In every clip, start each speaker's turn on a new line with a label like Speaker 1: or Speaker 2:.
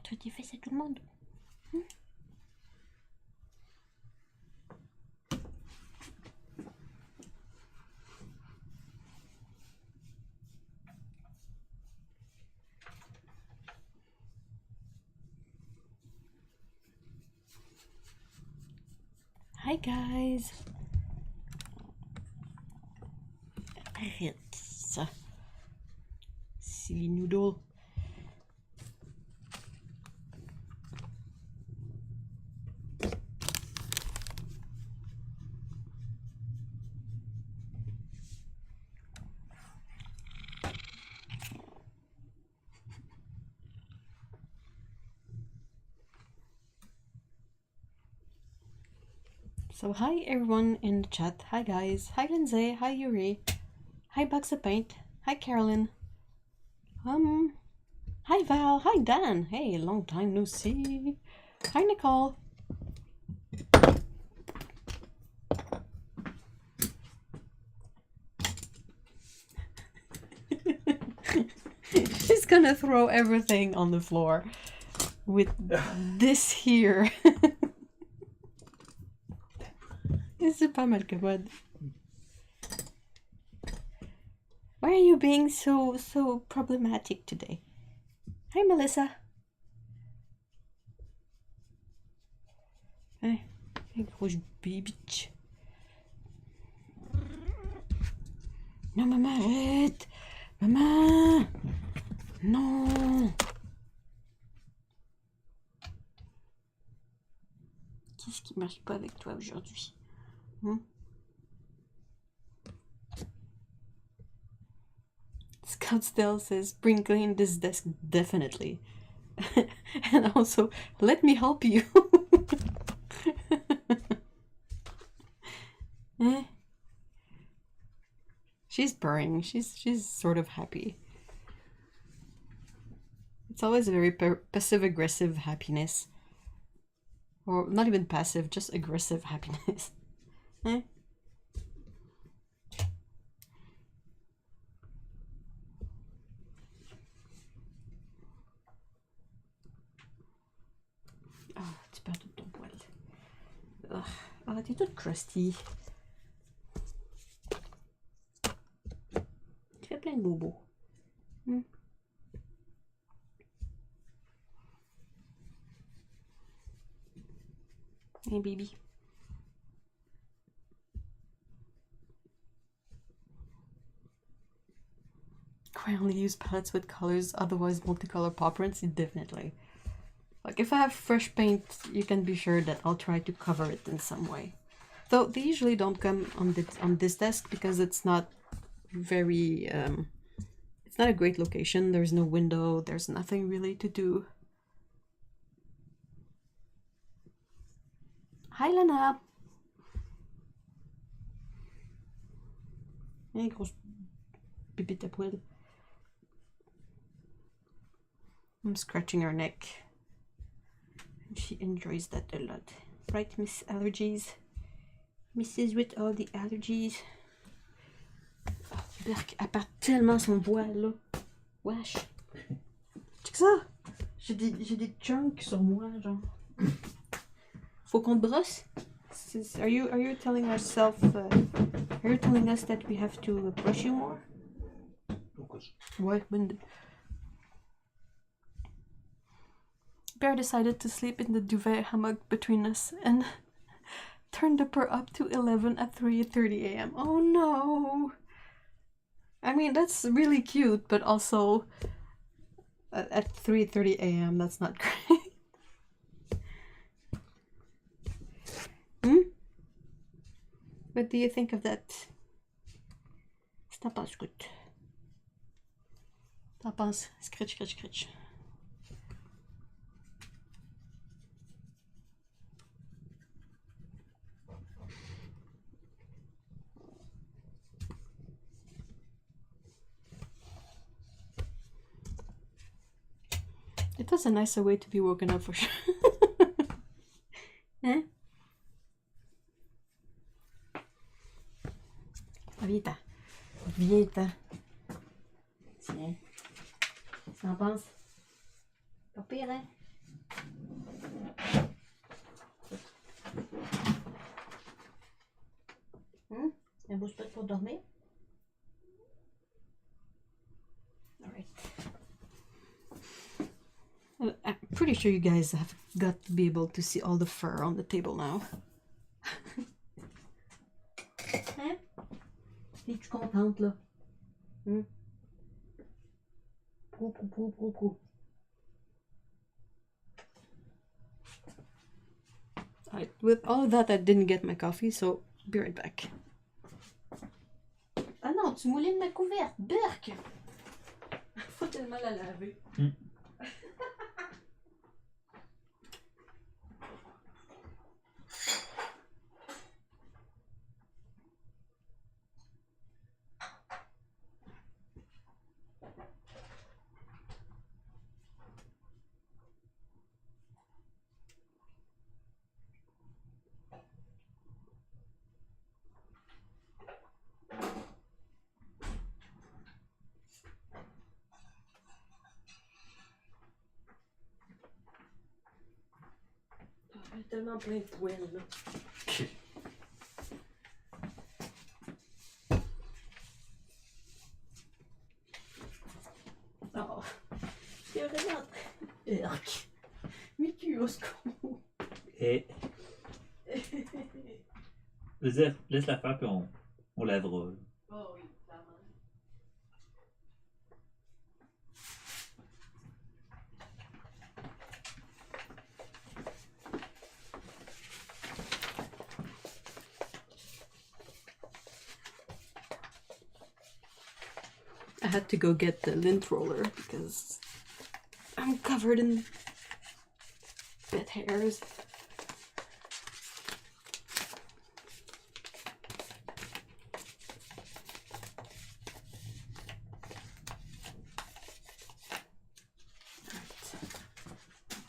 Speaker 1: Tu dis fais ça tout le monde. Hi guys. Arrête ça. Silly noodle. So hi everyone in the chat. Hi guys. Hi Lindsay. Hi Yuri. Hi Bucks of Paint. Hi Carolyn. Hi Val. Hi Dan. Hey, long time no see. Hi Nicole. She's gonna throw everything on the floor with this here. C'est pas mal commode. Why are you being so problematic today? Hi Melissa. Hey, gros bitch. Non, maman, arrête. Maman. Non. Qu'est-ce qui marche pas avec toi aujourd'hui? Scottsdale says, bring clean this desk, definitely. And also, let me help you. Eh? She's purring. She's sort of happy. It's always a very passive-aggressive happiness. Or not even passive, just aggressive happiness. Eh? Ah, tu perds tout ton poil. Ah, t'es toute crusty. Tu fais plein de bobos. Hey, baby. I only use palettes with colors, otherwise multicolor pop prints, definitely. Like if I have fresh paint, you can be sure that I'll try to cover it in some way. Though they usually don't come on this desk because it's not very, it's not a great location. There's no window, there's nothing really to do. Hi Lana! Hey, grosse pipite à poil. I'm scratching her neck. And she enjoys that a lot. Right, Miss Allergies? Mrs. with all the allergies. Oh, Berk, elle perd tellement son voile, là. Wesh. Check ça! J'ai des chunks sur moi, genre. Faut qu'on te brosse? Are you telling ourselves, are you telling us that we have to brush you more? Ouais, bonne. Bear decided to sleep in the duvet hammock between us and turned the purr up to 11 at 3:30 a.m. Oh no! I mean, that's really cute, but also at 3:30 a.m. that's not great. What do you think of that? C'est pas good. T'en penses? Scritch, scritch, scritch. It was a nicer way to be woken up for sure. Hein? Viens-t'en. Viens-t'en. Tiens. T'en penses? Pas pire, hein? Elle bouge pas pour dormir? Alright. I'm pretty sure you guys have got to be able to see all the fur on the table now. suis contente, là. Pro. Alright, with all of that, I didn't get my coffee, so be right back. Ah non, tu moulines ma couverte, berk! Faut tellement la laver. J'ai tellement plein de poêles, là. Oh, c'est vraiment très... Urk. Mais tu oses con.
Speaker 2: Et... Je veux dire, laisse la faire puis on lavera.
Speaker 1: Oh oui, clairement. I had to go get the lint roller because I'm covered in bed hairs.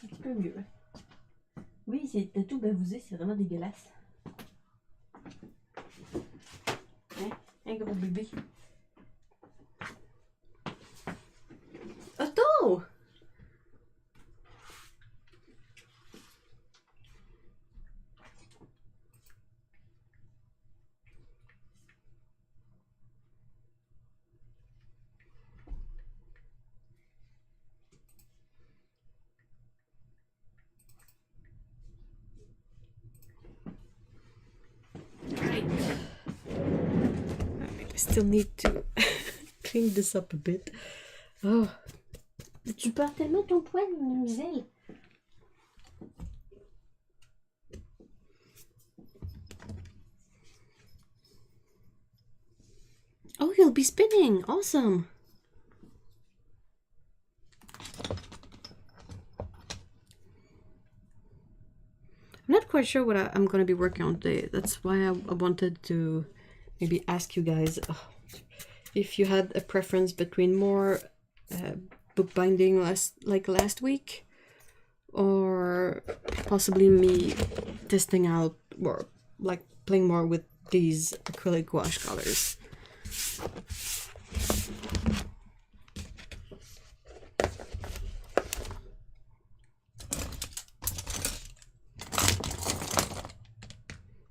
Speaker 1: Un petit peu mieux. Oui, c'est tout bavousé, c'est vraiment dégueulasse. Hein? Un gros bébé. Otto! Right. I still need to clean this up a bit. Oh. Tu perds tellement ton poil, mademoiselle. Oh, you'll be spinning. Awesome. I'm not quite sure what I'm going to be working on today. That's why I wanted to maybe ask you guys if you had a preference between more bookbinding like last week, or possibly me testing out or like playing more with these acrylic gouache colors.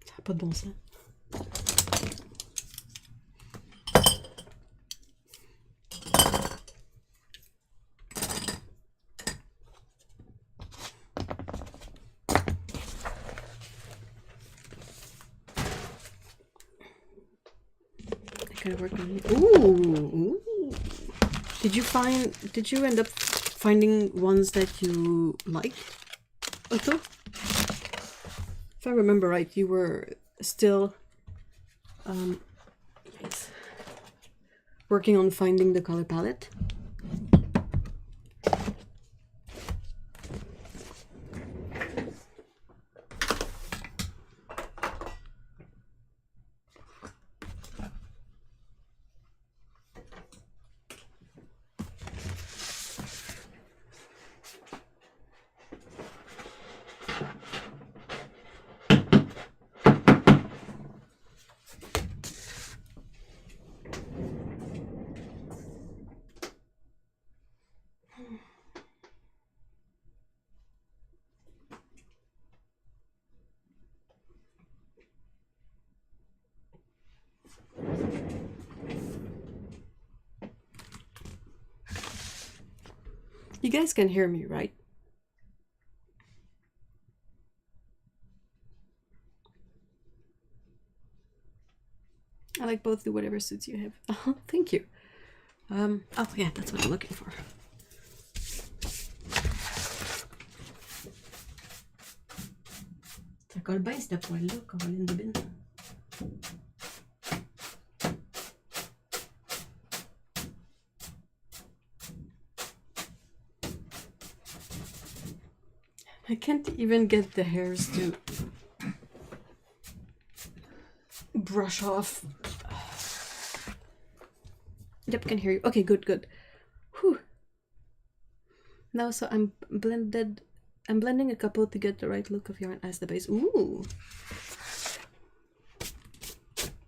Speaker 1: Ça n'a pas de bon sens. Work on it. Ooh. Did you end up finding ones that you liked, Otto? If I remember right, you were still working on finding the color palette. You guys can hear me, right? I like both. Do whatever suits you have. Oh, thank you. Oh yeah, that's what I'm looking for. Ça colle bien cette poêle-là, Caroline de Bin. I can't even get the hairs to brush off. Yep, can hear you. Okay, good, good. Whew. Now, so I'm blending a couple to get the right look of yarn as the base. Ooh.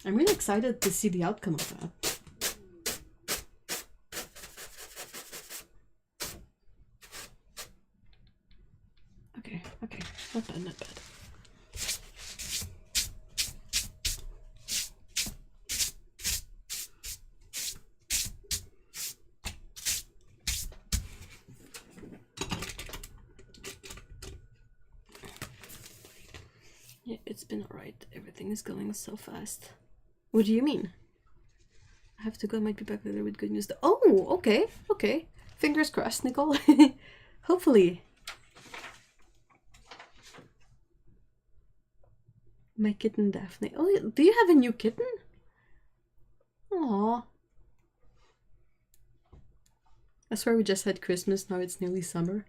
Speaker 1: I'm really excited to see the outcome of that. Okay, okay. Not bad, not bad. Yeah, it's been alright. Everything is going so fast. What do you mean? I have to go. I might be back later with good news. Oh, okay, okay. Fingers crossed, Nicole. Hopefully. My kitten Daphne. Oh, do you have a new kitten? Aww. I swear we just had Christmas, now it's nearly summer.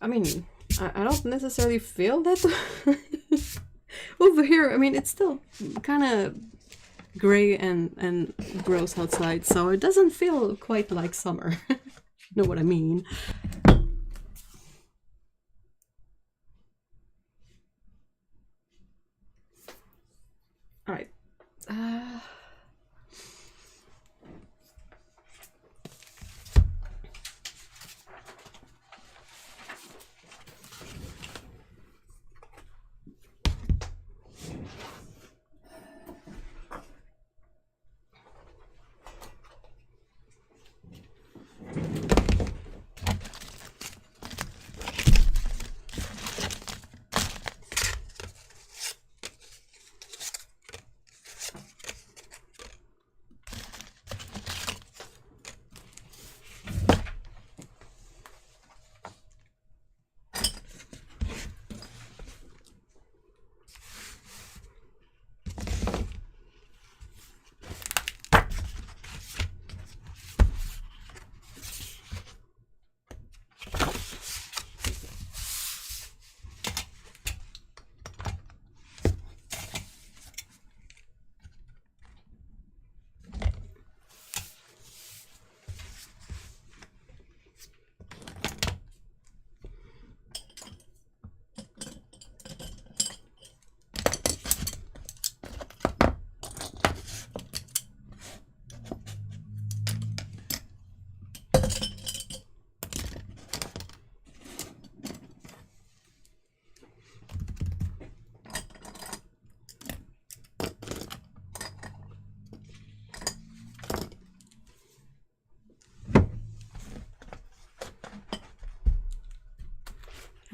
Speaker 1: I mean, I don't necessarily feel that over here. I mean, it's still kind of gray and gross outside, so it doesn't feel quite like summer. You know what I mean? All right.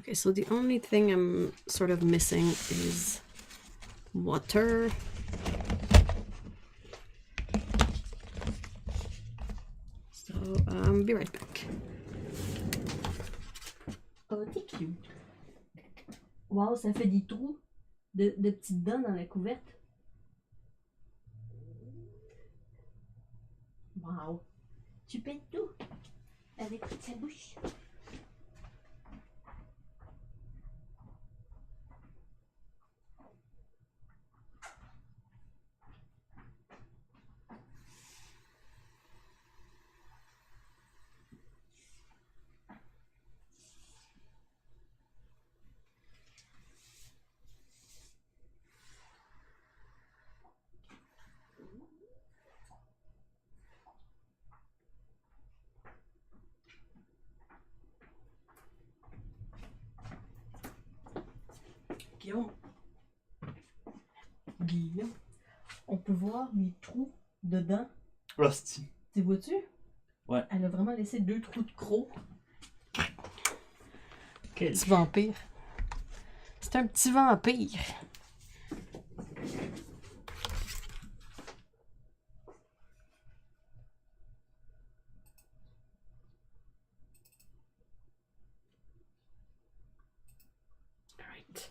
Speaker 1: Okay, so the only thing I'm sort of missing is water. So, be right back. Oh, t'es cute. Wow, ça fait des trous de petites dents dans la couverte. Wow. Tu pètes tout avec toute sa bouche. Guillaume, on peut voir les trous dedans.
Speaker 2: Rusty.
Speaker 1: Tu vois-tu?
Speaker 2: Ouais.
Speaker 1: Elle a vraiment laissé 2 trous de crocs.
Speaker 2: Quel
Speaker 1: Petit vampire. C'est un petit vampire. right.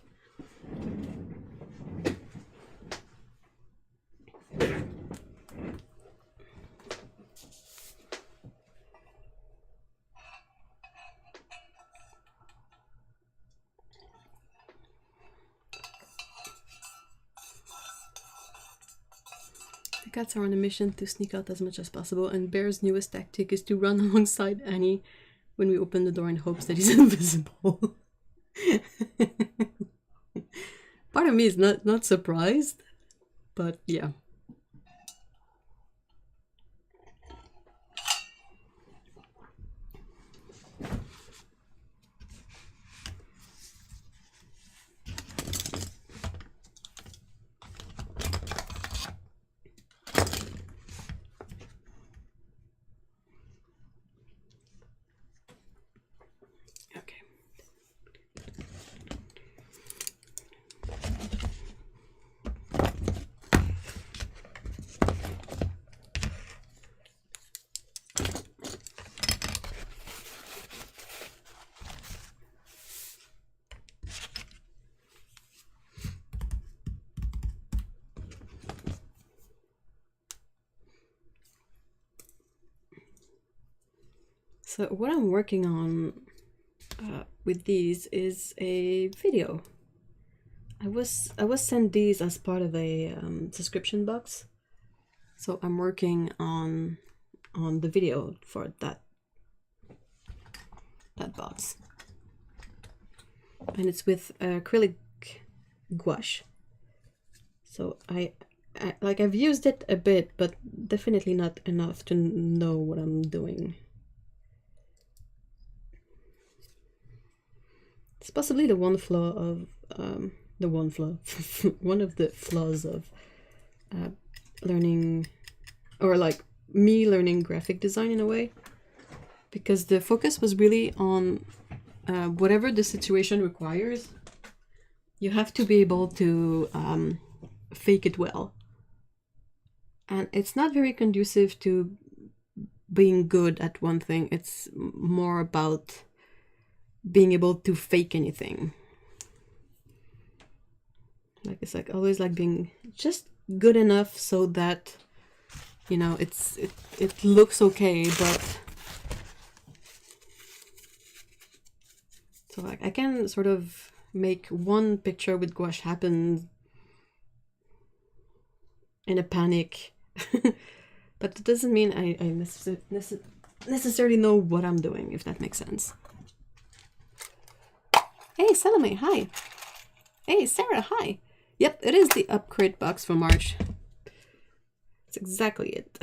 Speaker 1: The cats are on a mission to sneak out as much as possible, and Bear's newest tactic is to run alongside Annie when we open the door in hopes that he's invisible. Part of me is not surprised, but yeah. So what I'm working on with these is a video. I was sent these as part of a subscription box, so I'm working on the video for that box, and it's with acrylic gouache. So I've used it a bit, but definitely not enough to know what I'm doing. It's possibly the one flaw of one of the flaws of learning, or like me learning graphic design in a way, because the focus was really on whatever the situation requires. You have to be able to fake it well, and it's not very conducive to being good at one thing. It's more about being able to fake anything. Like, it's like always like being just good enough so that, you know, it looks okay, but so like I can sort of make one picture with gouache happen in a panic, but it doesn't mean I necessarily know what I'm doing, if that makes sense. Hey, Salome, hi. Hey, Sarah, hi. Yep, it is the upgrade box for March. That's exactly it.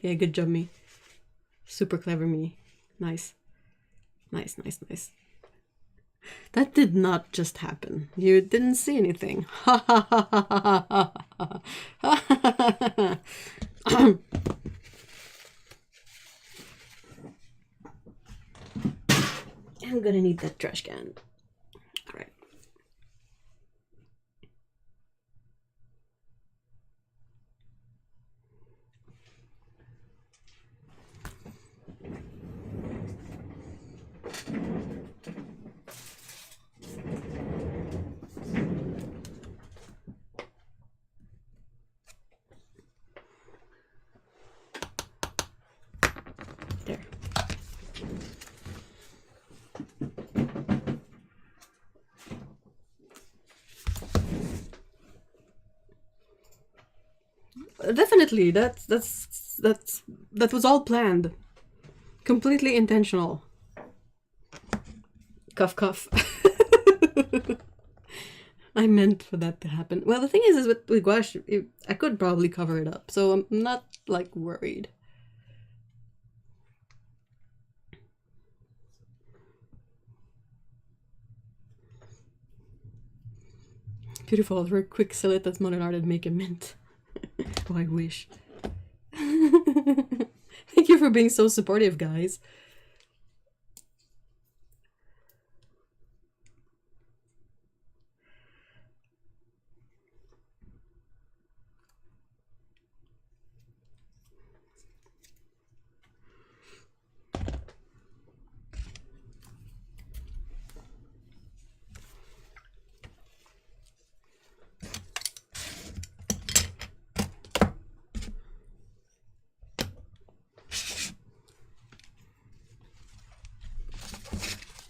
Speaker 1: Yeah, good job, me. Super clever, me. Nice. Nice, nice, nice. That did not just happen. You didn't see anything. Ha ha ha ha ha ha. I'm gonna need that trash can. All right. There. Definitely, that was all planned, completely intentional. Cough, cough. I meant for that to happen. Well, the thing is with gouache, I could probably cover it up, so I'm not like worried. Beautiful, very quick silhouette that's modern art and make a mint. Oh, I wish. Thank you for being so supportive, guys.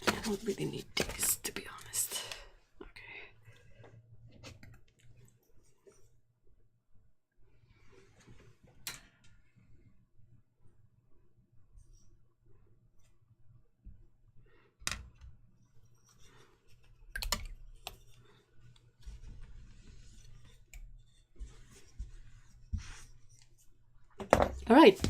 Speaker 1: I don't really need these, to be honest. Okay. All right.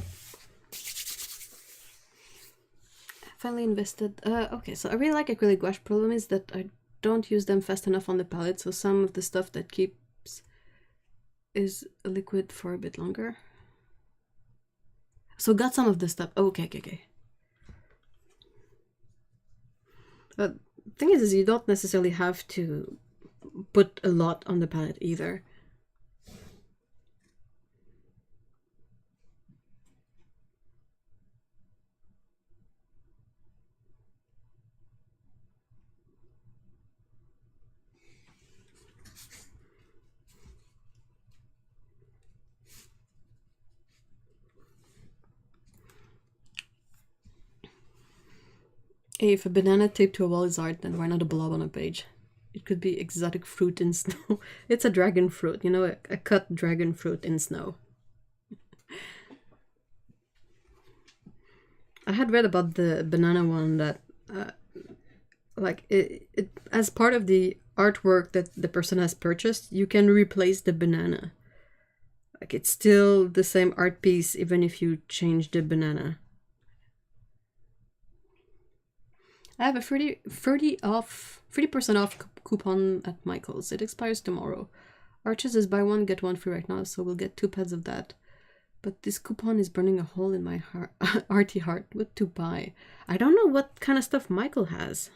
Speaker 1: Finally invested. Okay, so I really like acrylic gouache. Problem is that I don't use them fast enough on the palette, so some of the stuff that keeps is liquid for a bit longer. So got some of the stuff. Okay. But thing is you don't necessarily have to put a lot on the palette either. Hey, if a banana taped to a wall is art, then why not a blob on a page? It could be exotic fruit in snow. It's a dragon fruit, you know, a cut dragon fruit in snow. I had read about the banana one that, like, it as part of the artwork that the person has purchased, you can replace the banana. Like, it's still the same art piece even if you change the banana. I have a 30% off coupon at Michael's. It expires tomorrow. Arches is buy one, get one free right now, so we'll get 2 pads of that. But this coupon is burning a hole in my heart, arty heart. What to buy? I don't know what kind of stuff Michael has.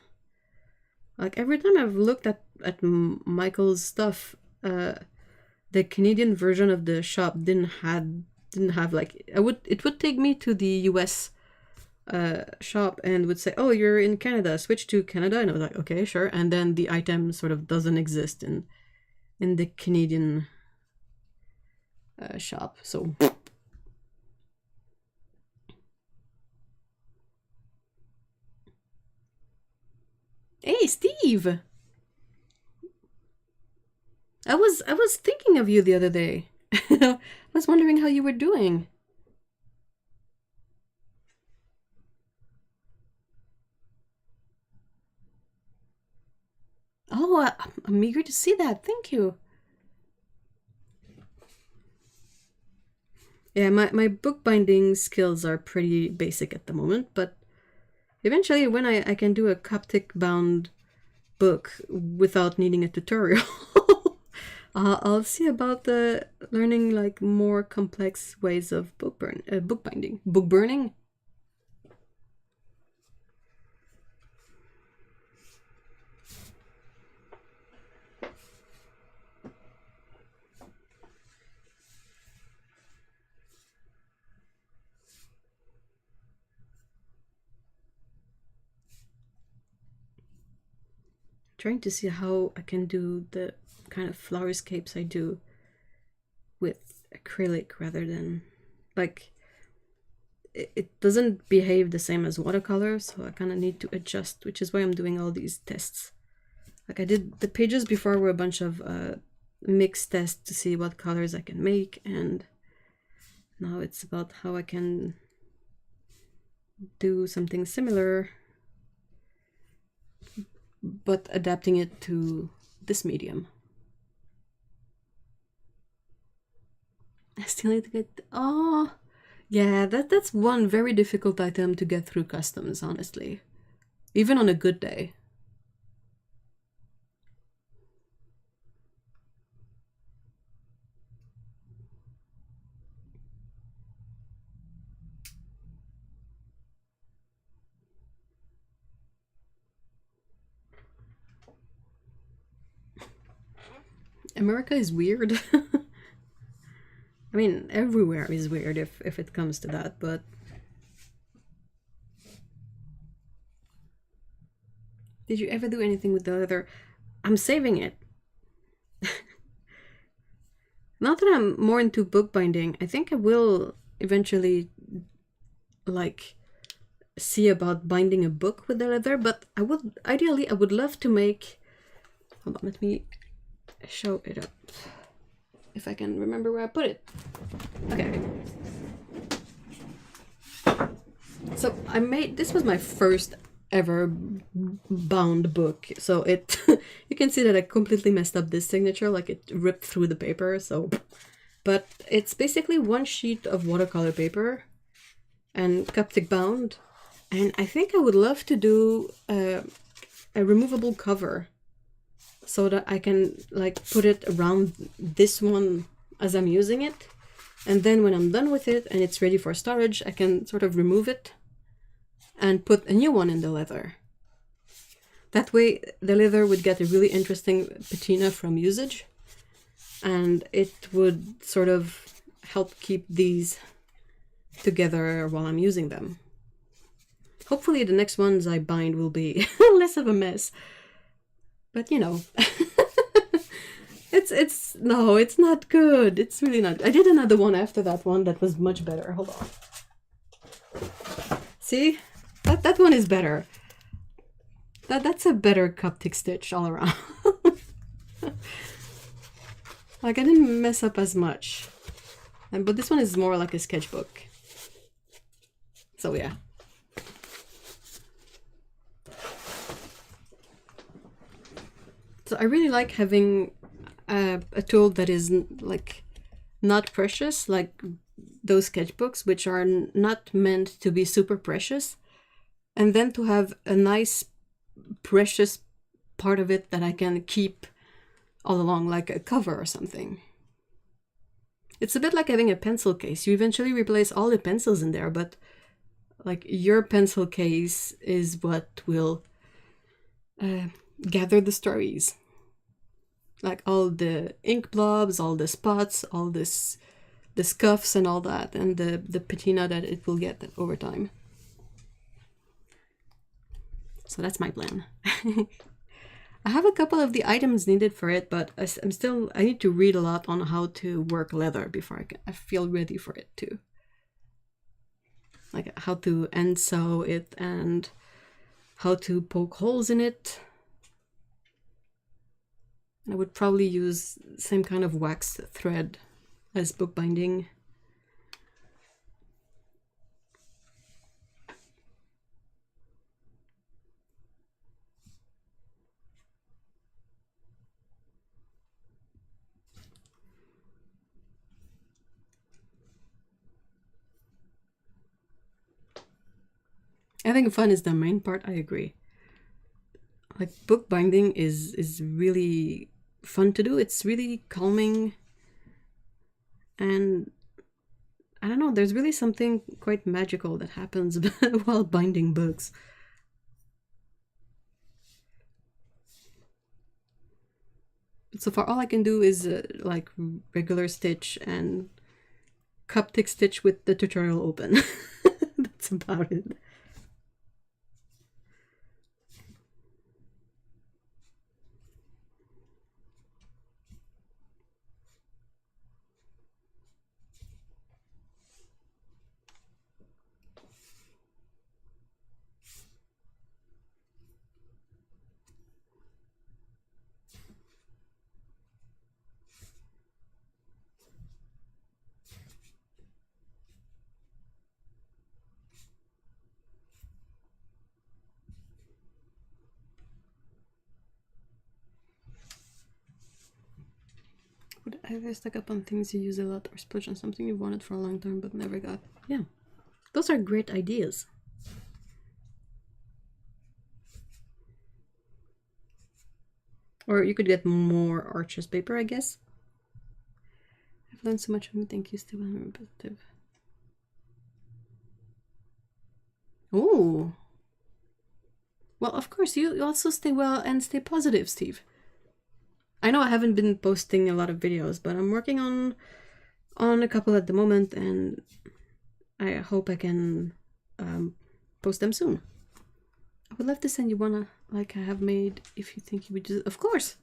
Speaker 1: Like, every time I've looked at Michael's stuff, the Canadian version of the shop didn't have like, it would take me to the US shop and would say, oh, you're in Canada, switch to Canada, and I was like, okay, sure. And then the item sort of doesn't exist in the Canadian shop. So hey, Steve, I was thinking of you the other day. I was wondering how you were doing. Oh, I'm eager to see that. Thank you. Yeah, my bookbinding skills are pretty basic at the moment, but eventually when I can do a Coptic bound book without needing a tutorial, I'll see about the learning like more complex ways of bookbinding. Book burning? Trying to see how I can do the kind of flowerscapes I do with acrylic rather than, like, it doesn't behave the same as watercolor, so I kind of need to adjust, which is why I'm doing all these tests. Like, I did the pages before were a bunch of mixed tests to see what colors I can make, and now it's about how I can do something similar but adapting it to this medium. I still need to get... Oh, yeah, that's one very difficult item to get through customs, honestly. Even on a good day. America is weird. I mean, everywhere is weird if it comes to that, but... Did you ever do anything with the leather? I'm saving it. Now that I'm more into bookbinding, I think I will eventually, like, see about binding a book with the leather, but ideally, I would love to make... Hold on, let me show it up. If I can remember where I put it. Okay. So this was my first ever bound book. So you can see that I completely messed up this signature, like it ripped through the paper. So, but it's basically one sheet of watercolor paper and Cuptic bound. And I think I would love to do a removable cover so that I can like put it around this one as I'm using it. And then when I'm done with it and it's ready for storage, I can sort of remove it and put a new one in the leather. That way the leather would get a really interesting patina from usage, and it would sort of help keep these together while I'm using them. Hopefully the next ones I bind will be less of a mess. But you know, no, it's not good. It's really not. I did another one after that one that was much better. Hold on. See? That one is better. That's a better Cuptic stitch all around. Like I didn't mess up as much. But this one is more like a sketchbook. So yeah. So I really like having a tool that is like not precious, like those sketchbooks, which are not meant to be super precious. And then to have a nice precious part of it that I can keep all along, like a cover or something. It's a bit like having a pencil case. You eventually replace all the pencils in there, but like your pencil case is what will gather the stories. Like all the ink blobs, all the spots, all this, the scuffs and all that, and the patina that it will get over time. So that's my plan. I have a couple of the items needed for it, but I need to read a lot on how to work leather before I feel ready for it too. Like how to end sew it and how to poke holes in it. I would probably use same kind of wax thread as bookbinding. I think fun is the main part, I agree. Like bookbinding is really fun to do. It's really calming. And I don't know, there's really something quite magical that happens while binding books. So far all I can do is like regular stitch and Cuptic stitch with the tutorial open. That's about it. Would either stuck up on things you use a lot or splurge on something you wanted for a long time but never got? Yeah, those are great ideas. Or you could get more Arches paper, I guess. I've learned so much from you. Thank you. Still I'm repetitive. Oh. Well, of course, you also stay well and stay positive, Steve. I know I haven't been posting a lot of videos, but I'm working on a couple at the moment, and I hope I can post them soon. I would love to send you one like I have made if you think you would use it. Of course!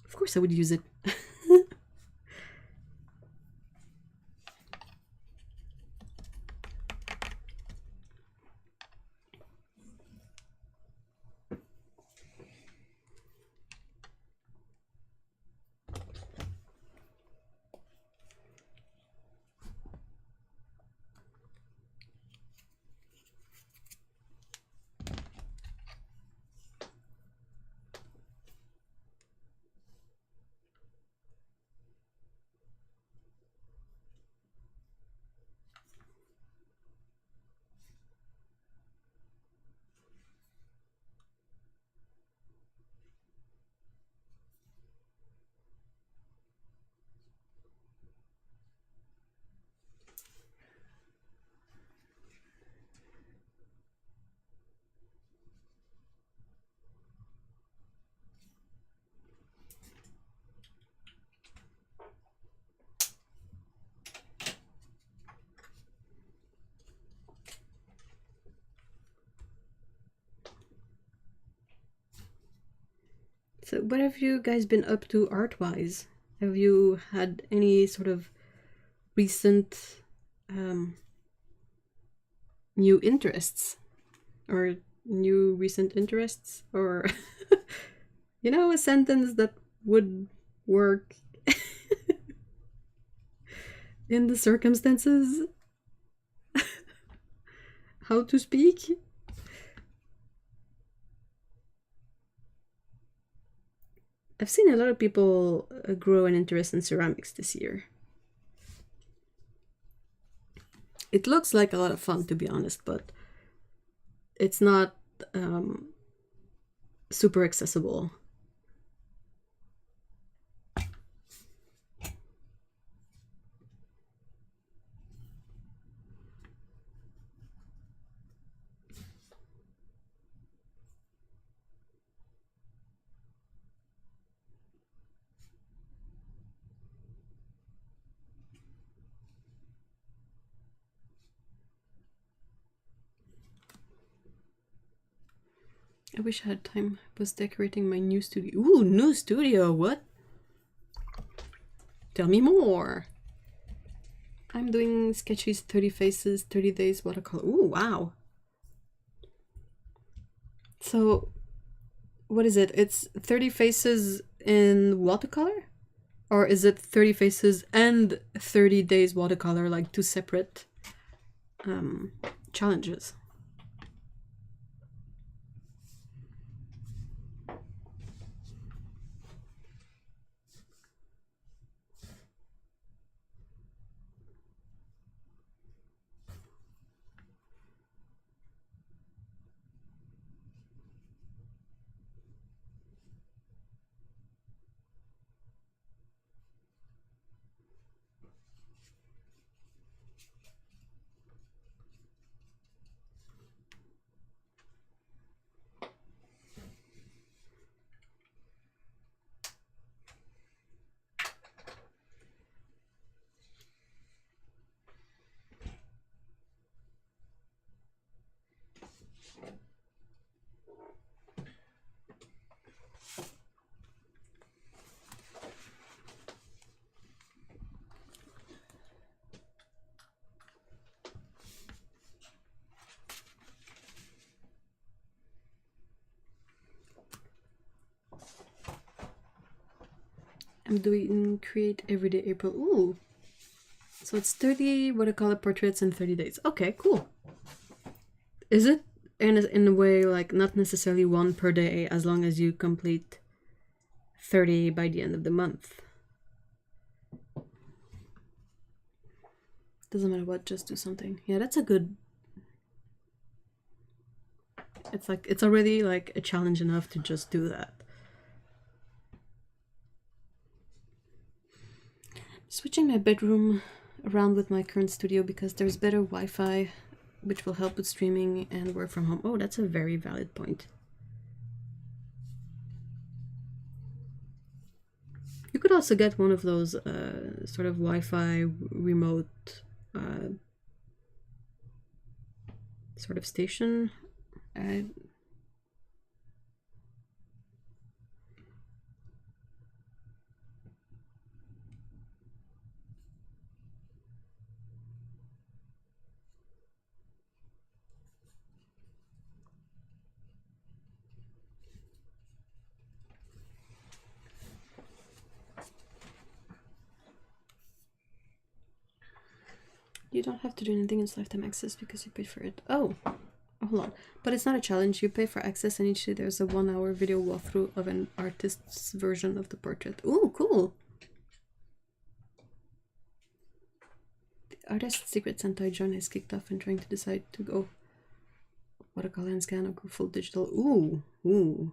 Speaker 1: Of course I would use it. So what have you guys been up to art-wise? Have you had any sort of recent new interests? Or new recent interests? Or, you know, a sentence that would work in the circumstances? How to speak? I've seen a lot of people grow an interest in ceramics this year. It looks like a lot of fun, to be honest, but it's not super accessible. I wish I had time. I was decorating my new studio. Ooh, new studio, what? Tell me more. I'm doing sketches, 30 faces, 30 days watercolor. Ooh, wow. So, what is it? It's 30 faces in watercolor? Or is it 30 faces and 30 days watercolor, like two separate challenges? I'm doing create everyday April. Ooh. So it's 30 watercolor portraits in 30 days. Okay, cool. Is it in a way like not necessarily one per day as long as you complete 30 by the end of the month? Doesn't matter what, just do something. Yeah, that's a good... It's like, it's already like a challenge enough to just do that. Switching my bedroom around with my current studio because there's better Wi-Fi, which will help with streaming and work from home. Oh, that's a very valid point. You could also get one of those sort of Wi-Fi remote sort of station. You don't have to do anything in lifetime access because you paid for it. Oh, hold on. But it's not a challenge. You pay for access and each day there's a 1-hour video walkthrough of an artist's version of the portrait. Ooh, cool. The artist's secret Santa John has kicked off and trying to decide to go watercolor and scan or go full digital. Ooh, ooh.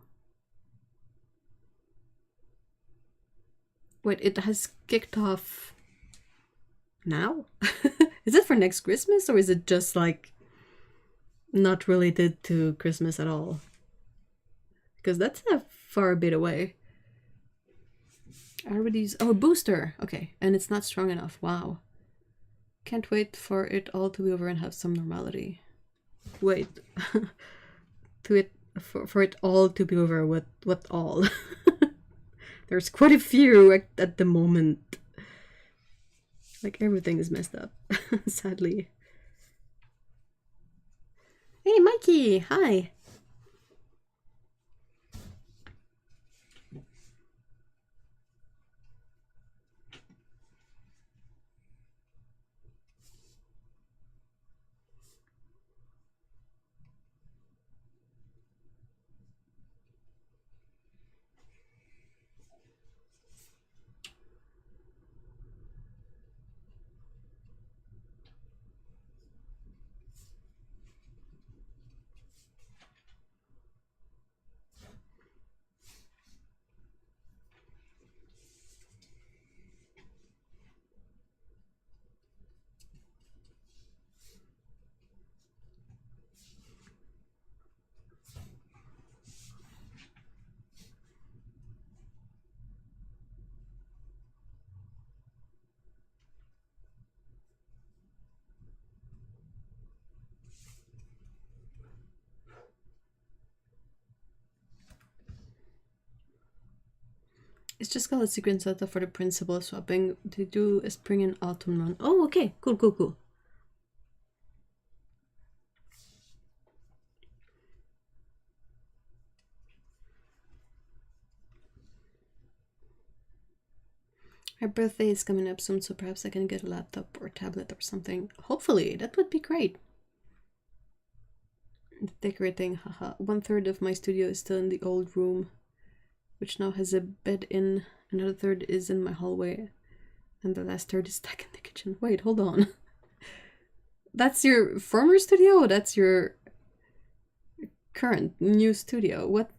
Speaker 1: Wait, it has kicked off now? Is it for next Christmas or is it just like not related to Christmas at all? Because that's a far bit away. Everybody's oh, a booster. Okay, and it's not strong enough. Wow. Can't wait for it all to be over and have some normality. Wait. For it all to be over. What all? There's quite a few at the moment. Like everything is messed up, sadly. Hey, Mikey! Hi! It's just called a Secret Santa for the principle of swapping to do a spring and autumn run. Oh, okay. Cool, cool, cool. My birthday is coming up soon, so perhaps I can get a laptop or tablet or something. Hopefully, that would be great. Decorating, haha. 1/3 of my studio is still in the old room, which now has a bed in. Another third is in my hallway. And the last third is stuck in the kitchen. Wait, hold on. That's your former studio? Or that's your current new studio? What?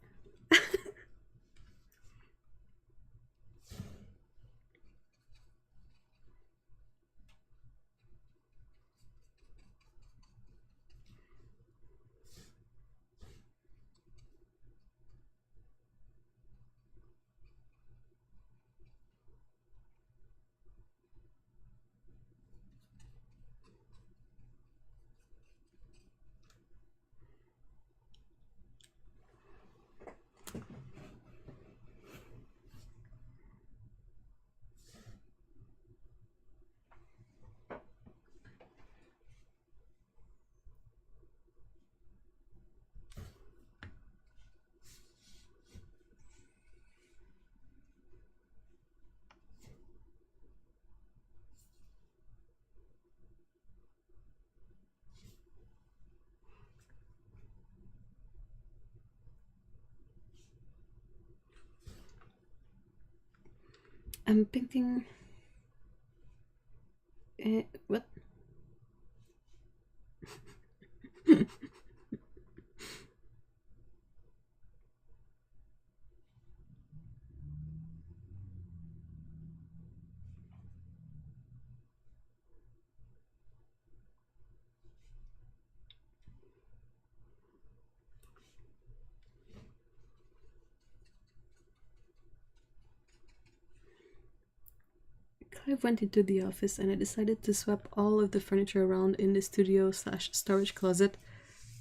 Speaker 1: I'm painting. What? I went into the office and I decided to swap all of the furniture around in the studio / storage closet.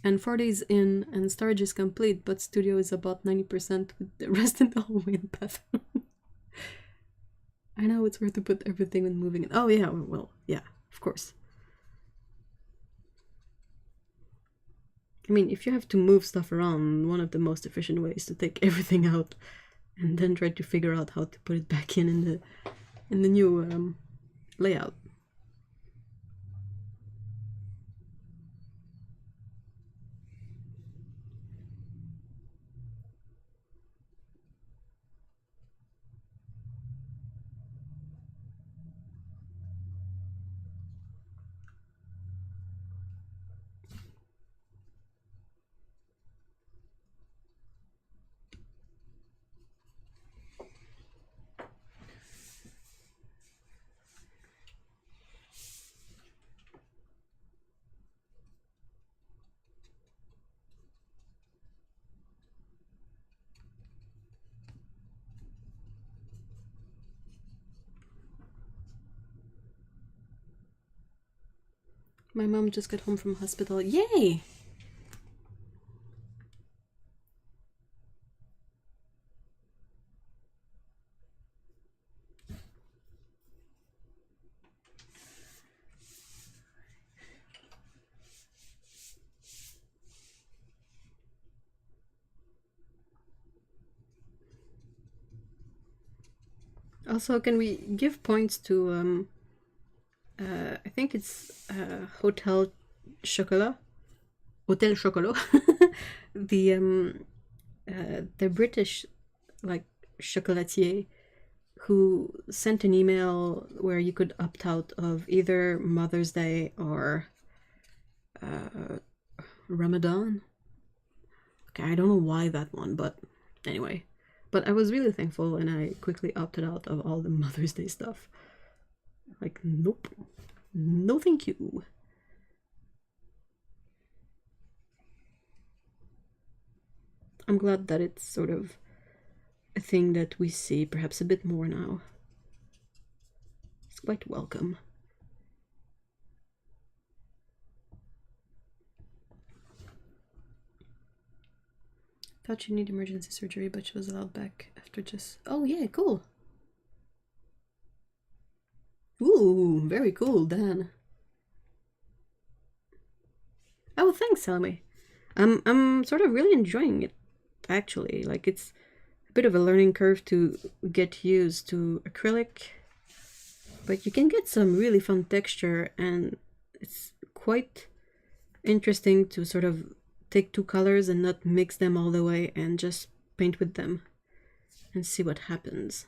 Speaker 1: And 4 days in, and storage is complete, but studio is about 90% with the rest in the hallway and bathroom. I know it's worth to put everything when moving in. Oh yeah, well, yeah, of course. I mean, if you have to move stuff around, one of the most efficient ways to take everything out and then try to figure out how to put it back in the new layout. My mom just got home from hospital. Yay! Also, can we give points to I think it's Hotel Chocolat, the British like chocolatier who sent an email where you could opt out of either Mother's Day or Ramadan. Okay, I don't know why that one, but anyway. But I was really thankful and I quickly opted out of all the Mother's Day stuff. Like, nope. No thank you. I'm glad that it's sort of a thing that we see perhaps a bit more now. It's quite welcome. Thought she needed emergency surgery, but she was allowed back after just... Oh yeah, cool. Ooh, very cool, Dan. Oh, thanks, Salome. I'm sort of really enjoying it, actually. Like, it's a bit of a learning curve to get used to acrylic, but you can get some really fun texture, and it's quite interesting to sort of take two colors and not mix them all the way and just paint with them and see what happens.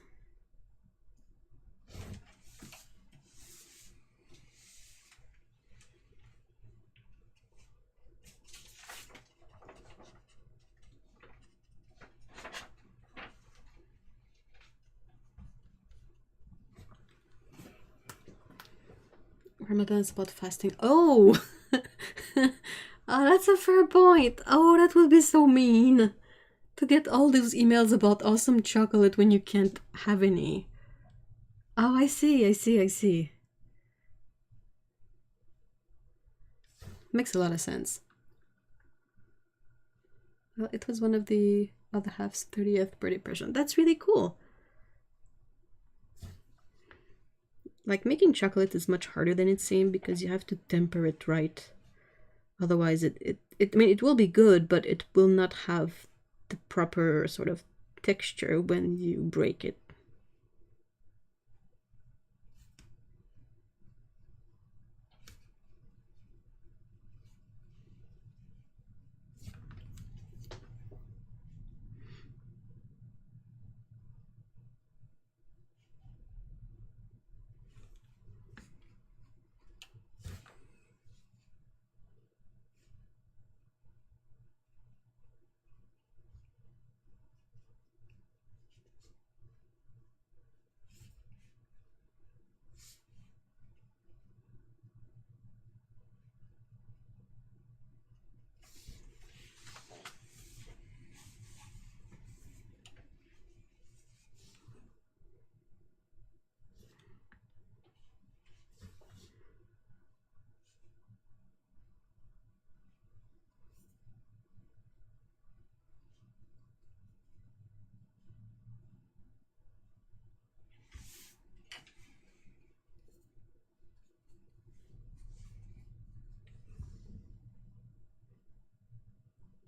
Speaker 1: Ramadan is about fasting. Oh! Oh, that's a fair point. Oh, that would be so mean. To get all those emails about awesome chocolate when you can't have any. Oh, I see. Makes a lot of sense. Well, it was one of the other half's 30th birthday present. That's really cool. Like, making chocolate is much harder than it seems because you have to temper it right. Otherwise, I mean, it will be good, but it will not have the proper sort of texture when you break it.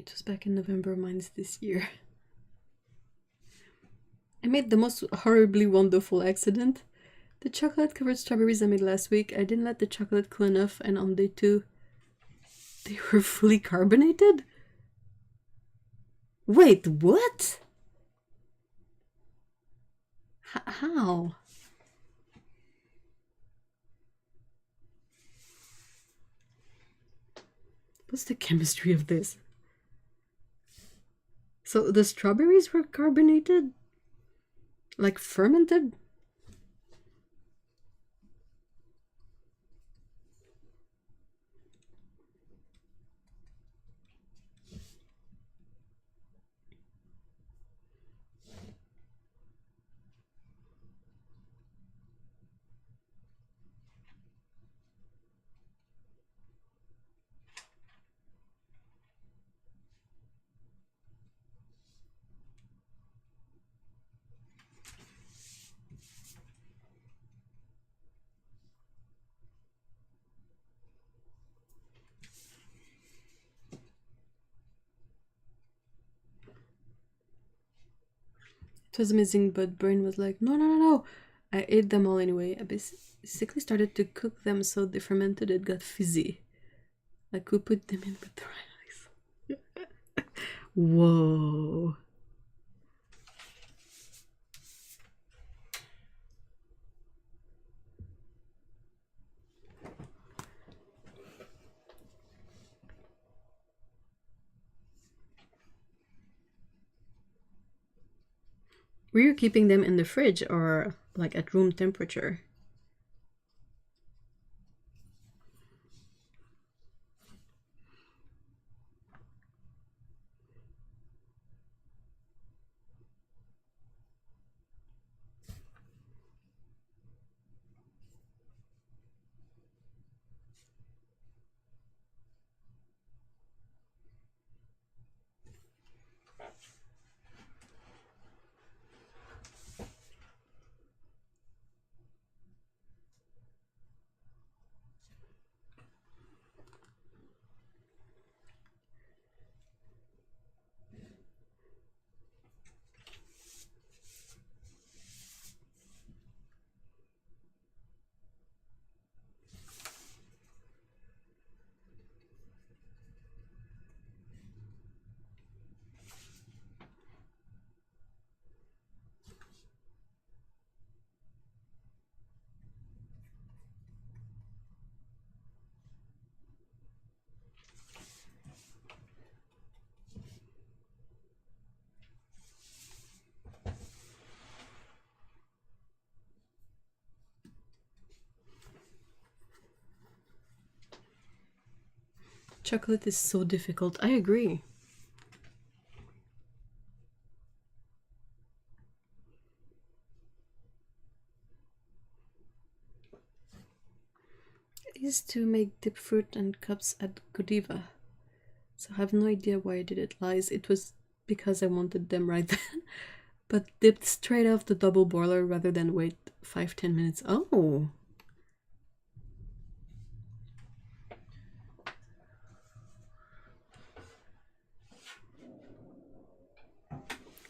Speaker 1: It was back in November, mine's this year. I made the most horribly wonderful accident. The chocolate covered strawberries I made last week, I didn't let the chocolate cool enough, and on day 2, they were fully carbonated? Wait, what? How? What's the chemistry of this? So the strawberries were carbonated? Like fermented? It was amazing, but brain was like, no, no, no, no. I ate them all anyway. I basically started to cook them so they fermented, it got fizzy. Like we put them in with the rice. Whoa. Were you keeping them in the fridge or like at room temperature? Chocolate is so difficult. I agree. I used to make dip fruit and cups at Godiva, so I have no idea why I did it, lies. It was because I wanted them right then, but dipped straight off the double boiler rather than wait 5-10 minutes. Oh!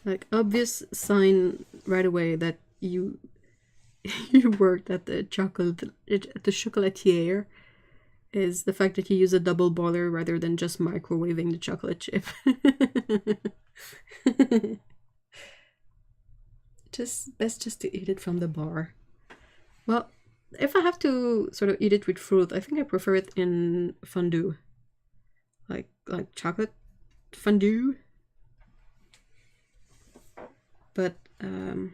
Speaker 1: Like, obvious sign right away that you you worked at the chocolatier is the fact that you use a double boiler rather than just microwaving the chocolate chip. Best just to eat it from the bar. Well, if I have to sort of eat it with fruit, I think I prefer it in fondue. Like chocolate fondue. But I'm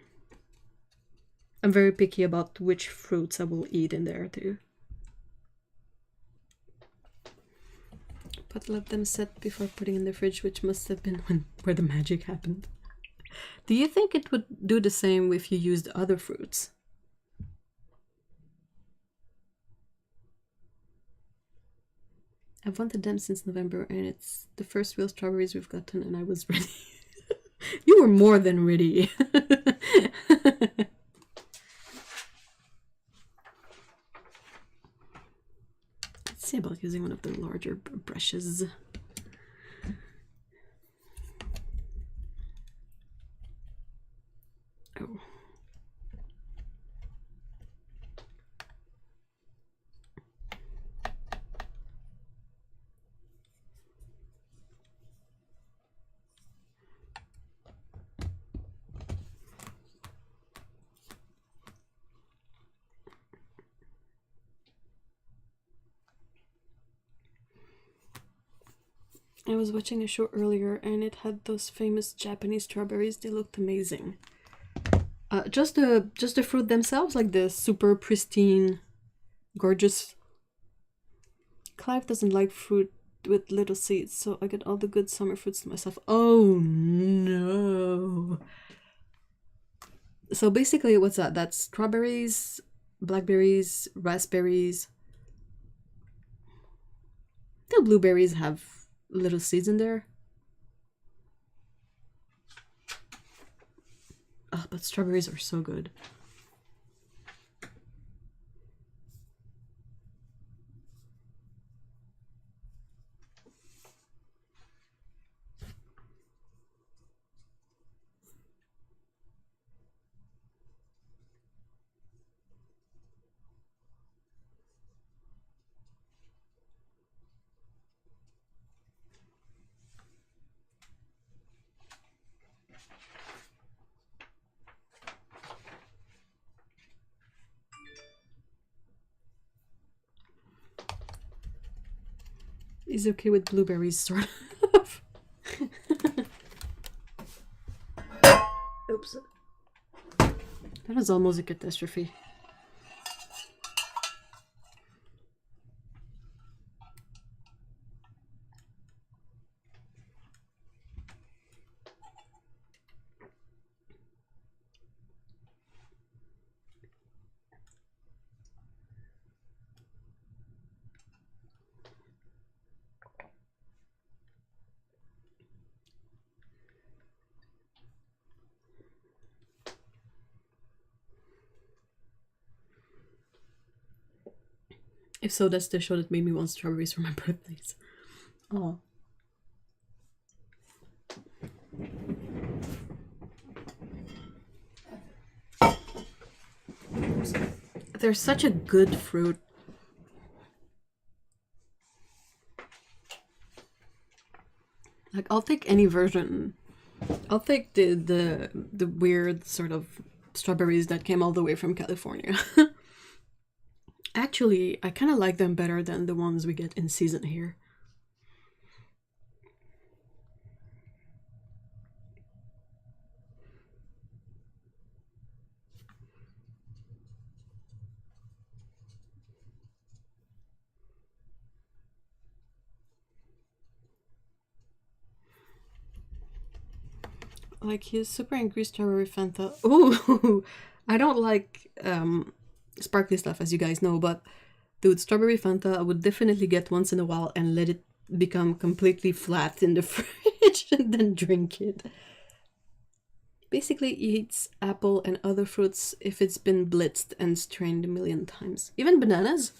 Speaker 1: very picky about which fruits I will eat in there too. But let them set before putting in the fridge, which must have been where the magic happened. Do you think it would do the same if you used other fruits? I've wanted them since November, and it's the first real strawberries we've gotten, and I was ready. You were more than ready. Let's see about using one of the larger brushes. I was watching a show earlier and it had those famous Japanese strawberries. They looked amazing. Just the fruit themselves, like the super pristine, gorgeous. Clive doesn't like fruit with little seeds, so I get all the good summer fruits to myself. Oh no. So basically, what's that? That's strawberries, blackberries, raspberries. The blueberries have little seeds in there. Oh, but strawberries are so good. Is okay with blueberries, sort of. Oops. That was almost a catastrophe. If so, that's the show that made me want strawberries for my birthdays. Oh. They're such a good fruit. Like, I'll take any version. I'll take the weird sort of strawberries that came all the way from California. Actually, I kind of like them better than the ones we get in season here. Like his super angry strawberry Fanta. Ooh, I don't like sparkly stuff, as you guys know, but dude, strawberry Fanta I would definitely get once in a while and let it become completely flat in the fridge and then drink it. Basically eats apple and other fruits if it's been blitzed and strained a million times. Even bananas.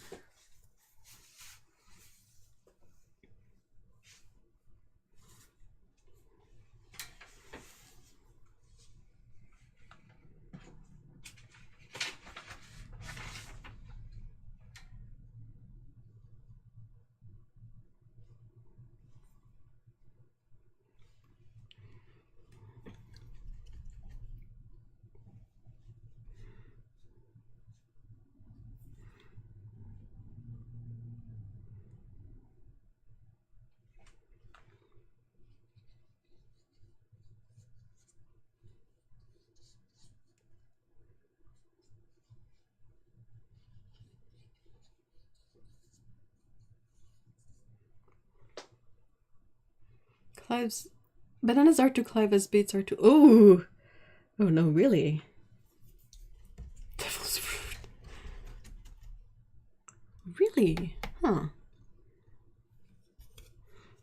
Speaker 1: Clive's bananas are to Clive as beets are to. Oh, oh no, really? Devil's fruit. Really? Huh.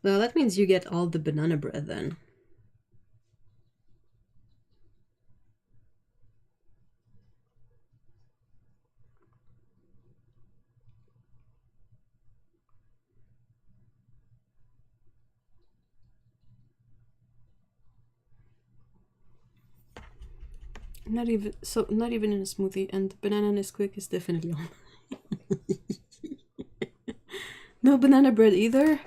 Speaker 1: Well, that means you get all the banana bread then. Not even so. Not even in a smoothie. And banana Nesquik is definitely on. No banana bread either.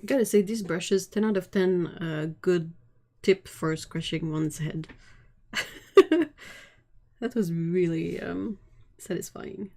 Speaker 1: Gotta say, these brushes, 10 out of 10, good tip for scratching one's head. That was really satisfying.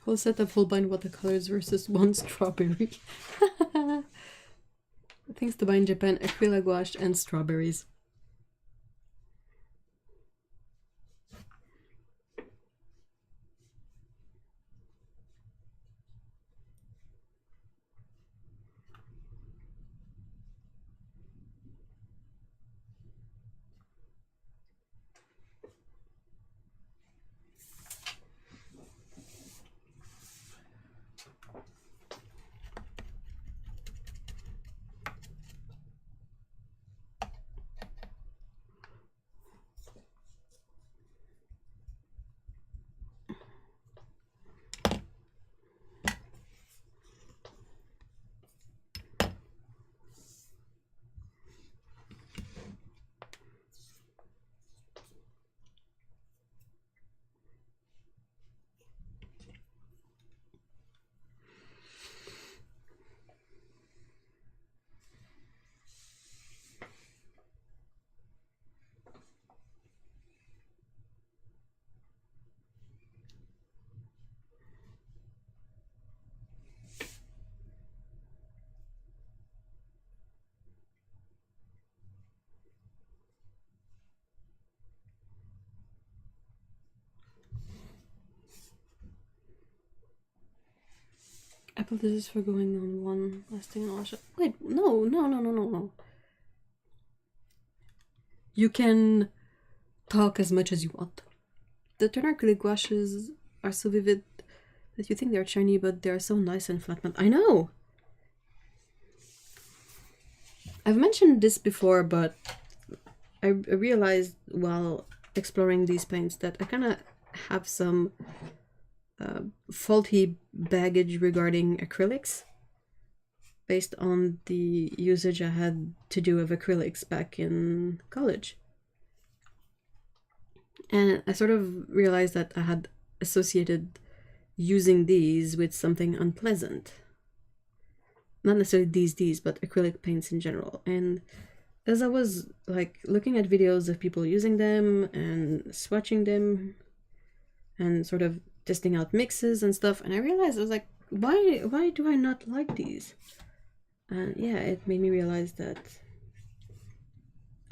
Speaker 1: Whole set of full bind watercolors versus one strawberry. Things to buy in Japan, acrylic gouache and strawberries. Apologies for going on one last thing. Wait, no. You can talk as much as you want. The turn acrylic gouaches are so vivid that you think they're shiny, but they're so nice and flat matte. I know! I've mentioned this before, but I realized while exploring these paints that I kind of have some faulty baggage regarding acrylics based on the usage I had to do of acrylics back in college. And I sort of realized that I had associated using these with something unpleasant. Not necessarily these, but acrylic paints in general. And as I was like looking at videos of people using them and swatching them and sort of testing out mixes and stuff, and I realized I was like, why do I not like these? And yeah, it made me realize that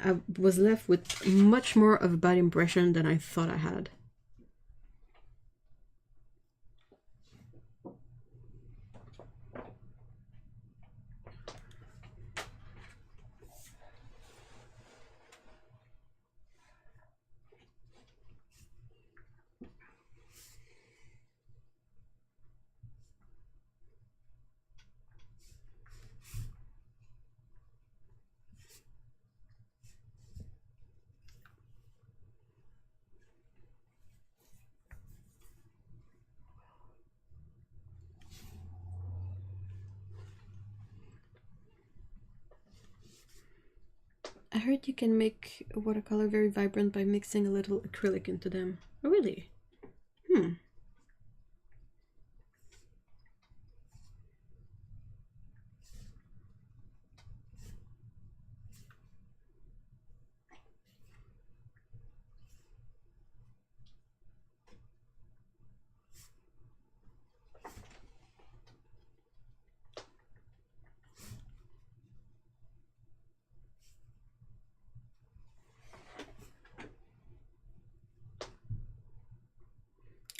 Speaker 1: I was left with much more of a bad impression than I thought I had. I heard you can make a watercolor very vibrant by mixing a little acrylic into them. Oh, really?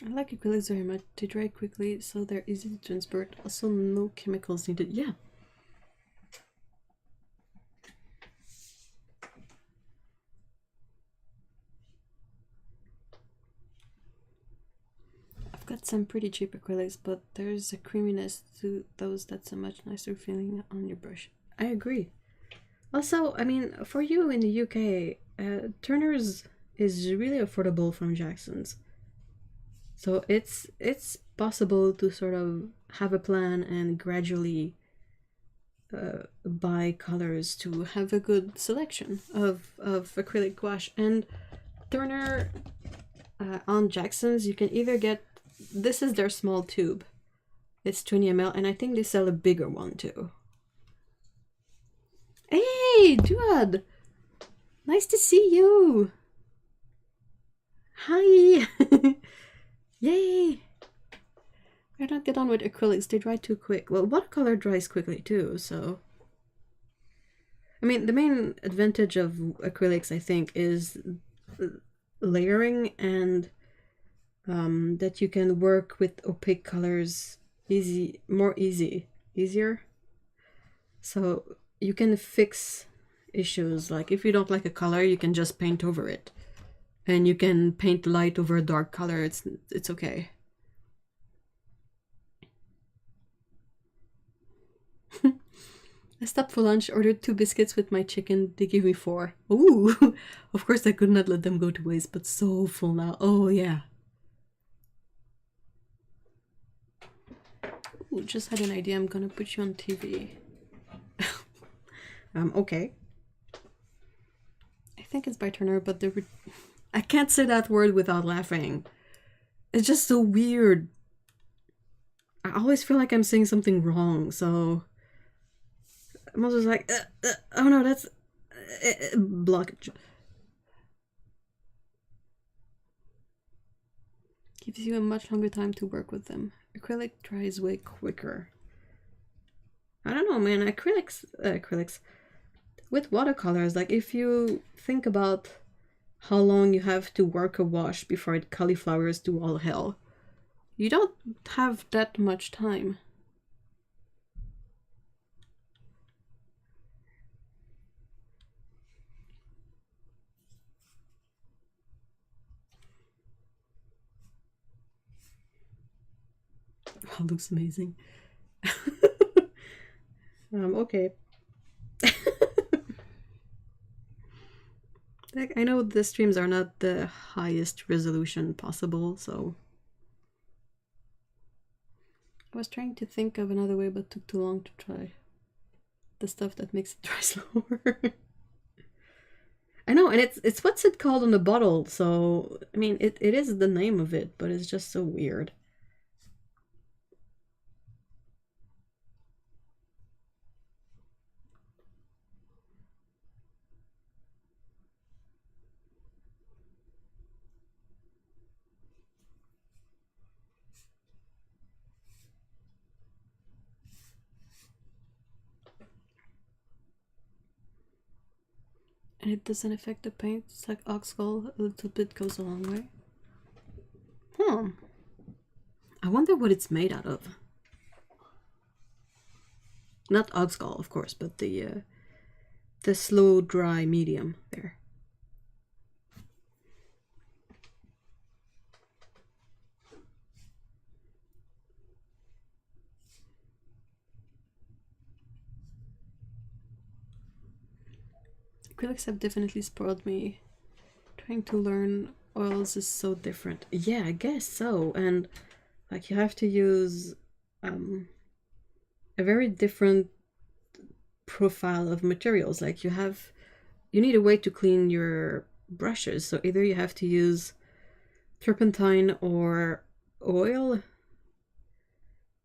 Speaker 1: I like acrylics very much. They dry quickly, so they're easy to transport. Also, no chemicals needed. Yeah. I've got some pretty cheap acrylics, but there's a creaminess to those that's a much nicer feeling on your brush. I agree. Also, I mean, for you in the UK, Turner's is really affordable from Jackson's. So it's possible to sort of have a plan and gradually buy colors to have a good selection of acrylic gouache. And Turner on Jackson's, you can either get, this is their small tube. It's 20 ml, and I think they sell a bigger one too. Hey, Duad! Nice to see you! Hi! Yay! Why not get on with acrylics? They dry too quick. Well, watercolor dries quickly too, so... I mean, the main advantage of acrylics, I think, is layering and that you can work with opaque colors easier. So you can fix issues, like if you don't like a color, you can just paint over it. And you can paint light over a dark color, it's okay. I stopped for lunch, ordered 2 biscuits with my chicken. They gave me 4. Ooh! Of course I could not let them go to waste, but so full now. Oh, yeah. Ooh, just had an idea. I'm gonna put you on TV. Okay. I think it's by Turner, but I can't say that word without laughing. It's just so weird. I always feel like I'm saying something wrong, so... I'm always like, oh no, that's blockage. Gives you a much longer time to work with them. Acrylic dries way quicker. I don't know, man. Acrylics. With watercolors, like if you think about how long you have to work a wash before it cauliflowers to all hell, you don't have that much time. Oh, looks amazing. Okay. Like, I know the streams are not the highest resolution possible, so... I was trying to think of another way, but took too long to try. The stuff that makes it dry slower. I know, and it's what's it called on the bottle, so... I mean, it is the name of it, but it's just so weird. And it doesn't affect the paint. It's like Oxgall, a little bit goes a long way. I wonder what it's made out of. Not Oxgall, of course, but the slow dry medium there. Acrylics have definitely spoiled me. Trying to learn oils is so different. Yeah, I guess so. And like you have to use a very different profile of materials. Like you need a way to clean your brushes. So either you have to use turpentine or oil,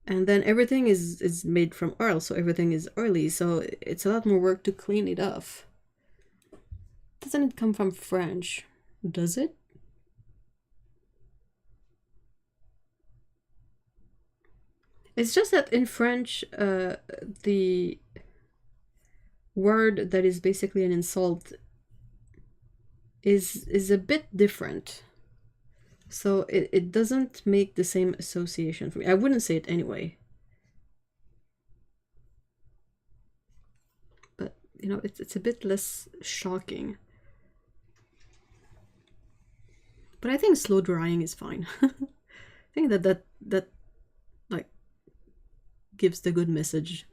Speaker 1: and then everything is made from oil, so everything is oily, so it's a lot more work to clean it off. Doesn't it come from French? Does it? It's just that in French, the word that is basically an insult is a bit different. So it doesn't make the same association for me. I wouldn't say it anyway. But, you know, it's a bit less shocking. But I think slow drying is fine. I think that like gives the good message.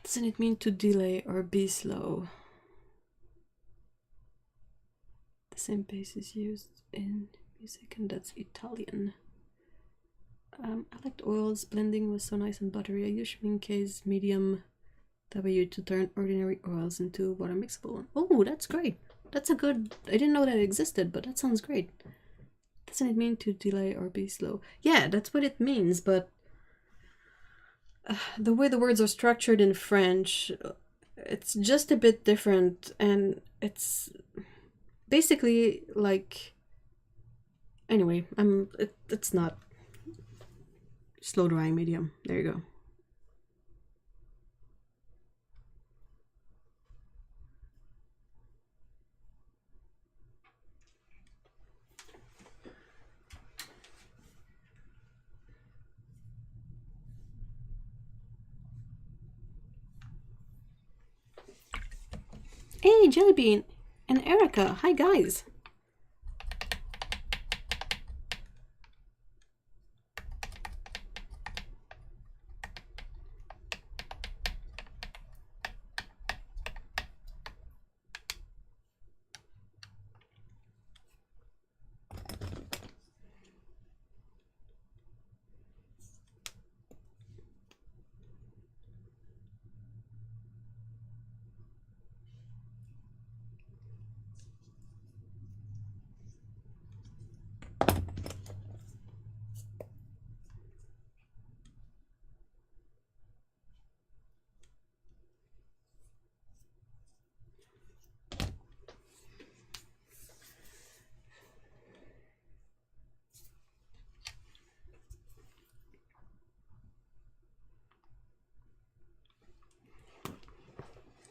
Speaker 1: Doesn't it mean to delay or be slow? The same pace is used in music, and that's Italian. I liked oils. Blending was so nice and buttery. I use Schmincke's medium W to turn ordinary oils into water mixable. Oh, that's great. That's a good... I didn't know that existed, but that sounds great. Doesn't it mean to delay or be slow? Yeah, that's what it means, but the way the words are structured in French, it's just a bit different, and it's basically like... Anyway, it's not slow drying medium. There you go. Hey, Jellybean and Erica. Hi, guys.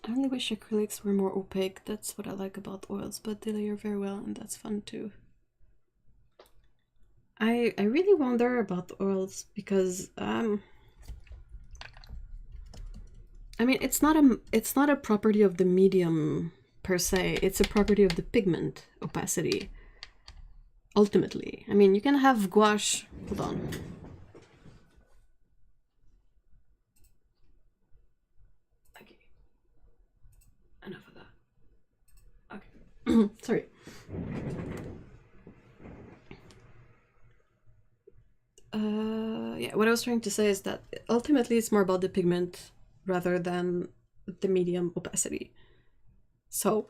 Speaker 1: I only wish acrylics were more opaque. That's what I like about oils, but they layer very well, and that's fun too. I really wonder about oils because I mean, it's not a property of the medium per se. It's a property of the pigment opacity. Ultimately, I mean, you can have gouache. Hold on. Okay. Enough of that. Okay. Sorry. Yeah, what I was trying to say is that ultimately it's more about the pigment rather than the medium opacity. So,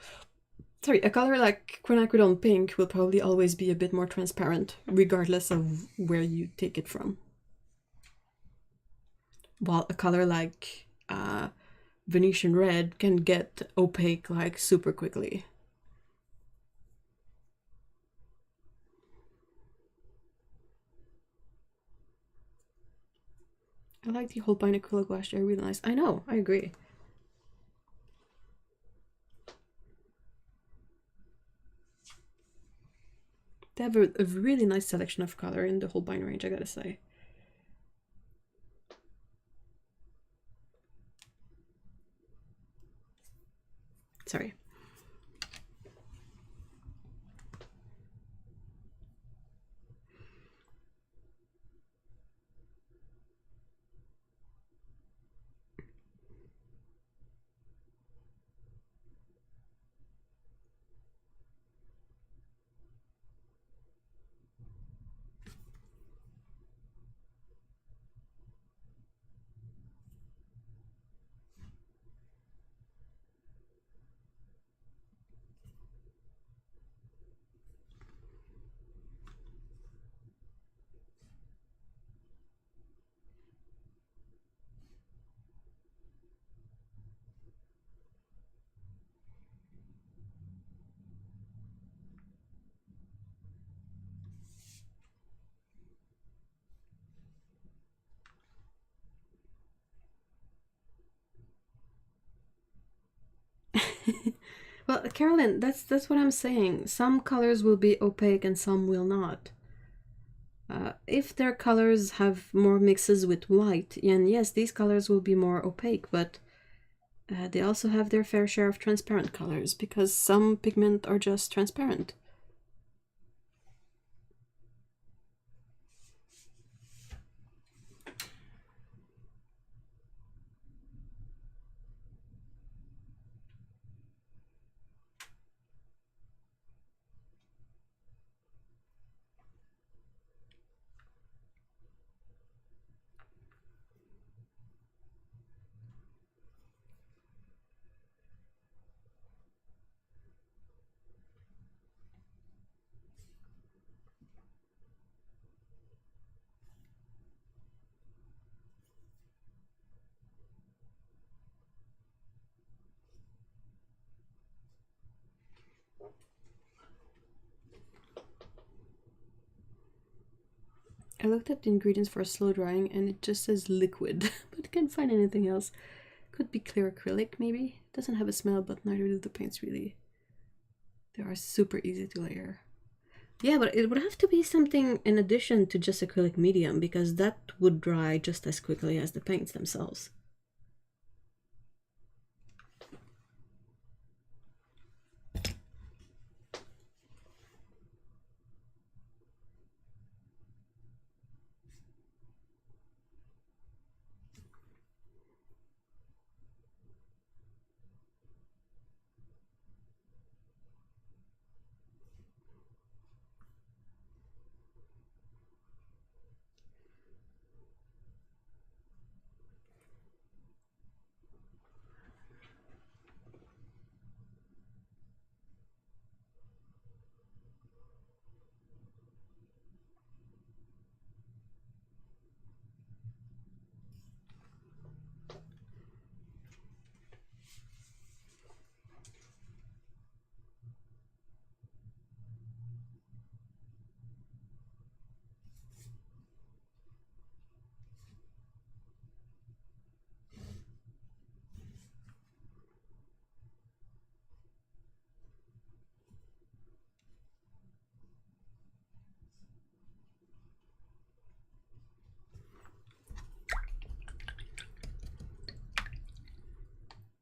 Speaker 1: sorry, a color like quinacridone pink will probably always be a bit more transparent, regardless of where you take it from. While a color like Venetian red can get opaque like super quickly. I like the Holbein acrylic gouache, they're really nice. I know, I agree. They have a really nice selection of color in the Holbein range, I gotta say. Sorry. Well, Carolyn, that's what I'm saying. Some colors will be opaque and some will not. If their colors have more mixes with white, and yes, these colors will be more opaque, but they also have their fair share of transparent colors because some pigment are just transparent. I looked at the ingredients for slow drying and it just says liquid, but can't find anything else. Could be clear acrylic maybe. Doesn't have a smell, but neither do the paints really. They are super easy to layer. Yeah, but it would have to be something in addition to just acrylic medium because that would dry just as quickly as the paints themselves.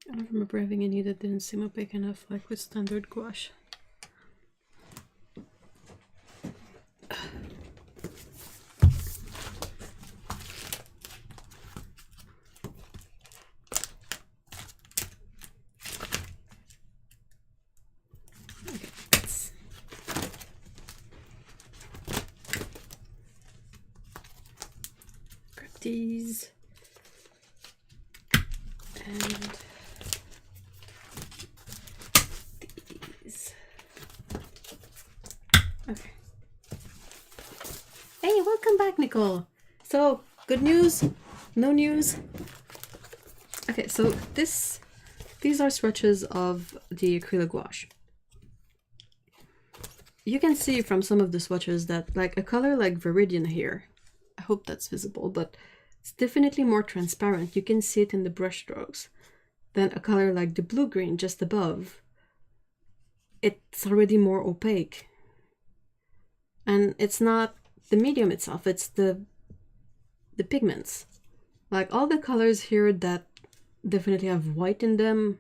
Speaker 1: I don't remember having any that didn't seem opaque enough, like with standard gouache. Okay, let's grab these and these. Okay. Hey, welcome back, Nicole. So, good news? No news? Okay, so these are swatches of the acrylic gouache. You can see from some of the swatches that like a color like Viridian here, I hope that's visible, but it's definitely more transparent. You can see it in the brush strokes than a color like the blue-green just above. It's already more opaque. And it's not the medium itself, it's the pigments. Like all the colors here that definitely have white in them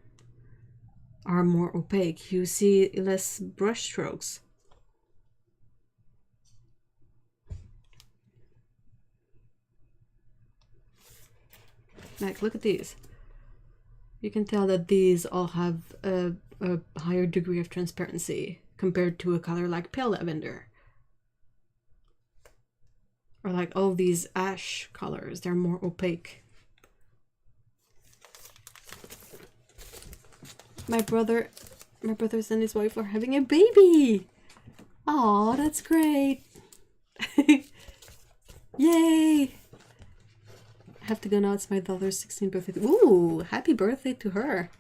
Speaker 1: are more opaque. You see less brush strokes. Like, look at these. You can tell that these all have a higher degree of transparency compared to a color like pale lavender. Or like all these ash colors, they're more opaque. My brothers and his wife are having a baby. Oh, that's great. Yay. I have to go now. It's my daughter's 16th birthday. Ooh, happy birthday to her.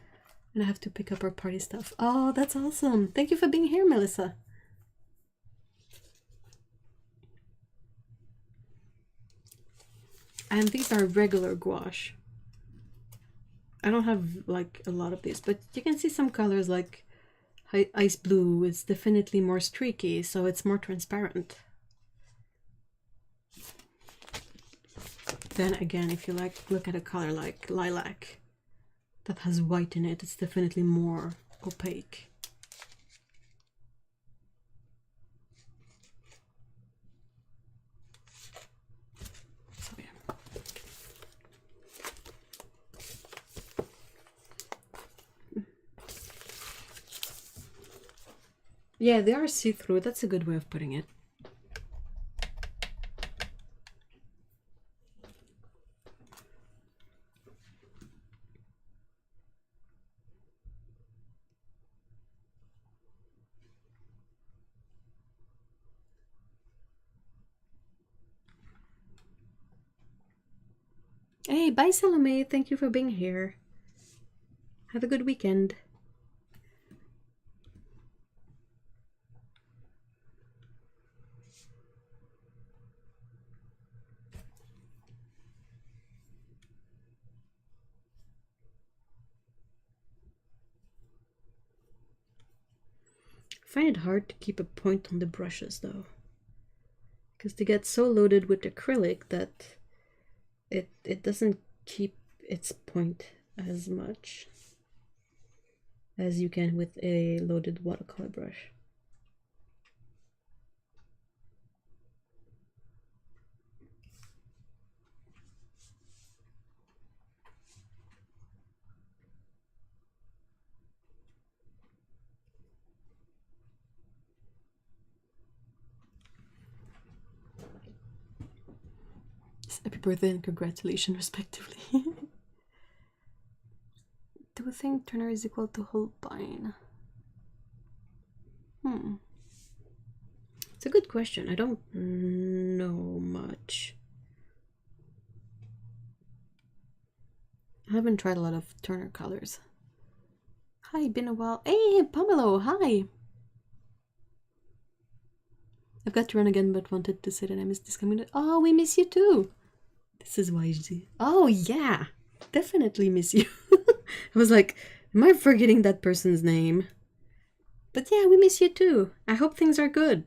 Speaker 1: And I have to pick up our party stuff. Oh, that's awesome. Thank you for being here, Melissa. And these are regular gouache. I don't have like a lot of these, but you can see some colors like ice blue is definitely more streaky, so it's more transparent. Then again, if you like look at a color like lilac that has white in it, it's definitely more opaque. So yeah. Yeah, they are see-through. That's a good way of putting it. Hey, bye Salome. Thank you for being here. Have a good weekend. I find it hard to keep a point on the brushes though, because they get so loaded with acrylic that it doesn't keep its point as much as you can with a loaded watercolor brush. Happy birthday and congratulations respectively. Do we think Turner is equal to Holbein? It's a good question. I don't know much. I haven't tried a lot of Turner colors. Hi, been a while. Hey, Pamelo, hi! I've got to run again, but wanted to say that I miss this community. Oh, we miss you too! This is YG. Oh, yeah! Definitely miss you. I was like, am I forgetting that person's name? But yeah, we miss you too. I hope things are good.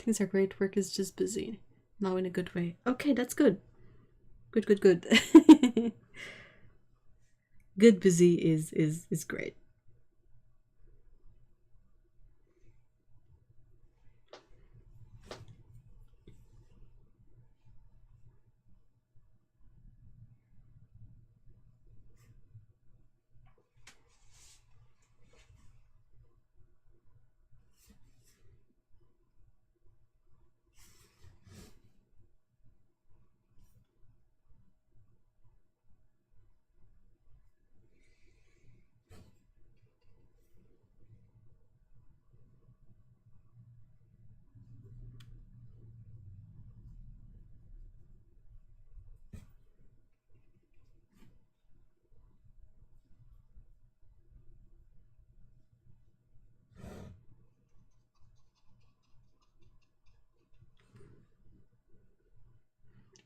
Speaker 1: Things are great. Work is just busy. Now in a good way. Okay, that's good. Good, good, good. Good busy is great.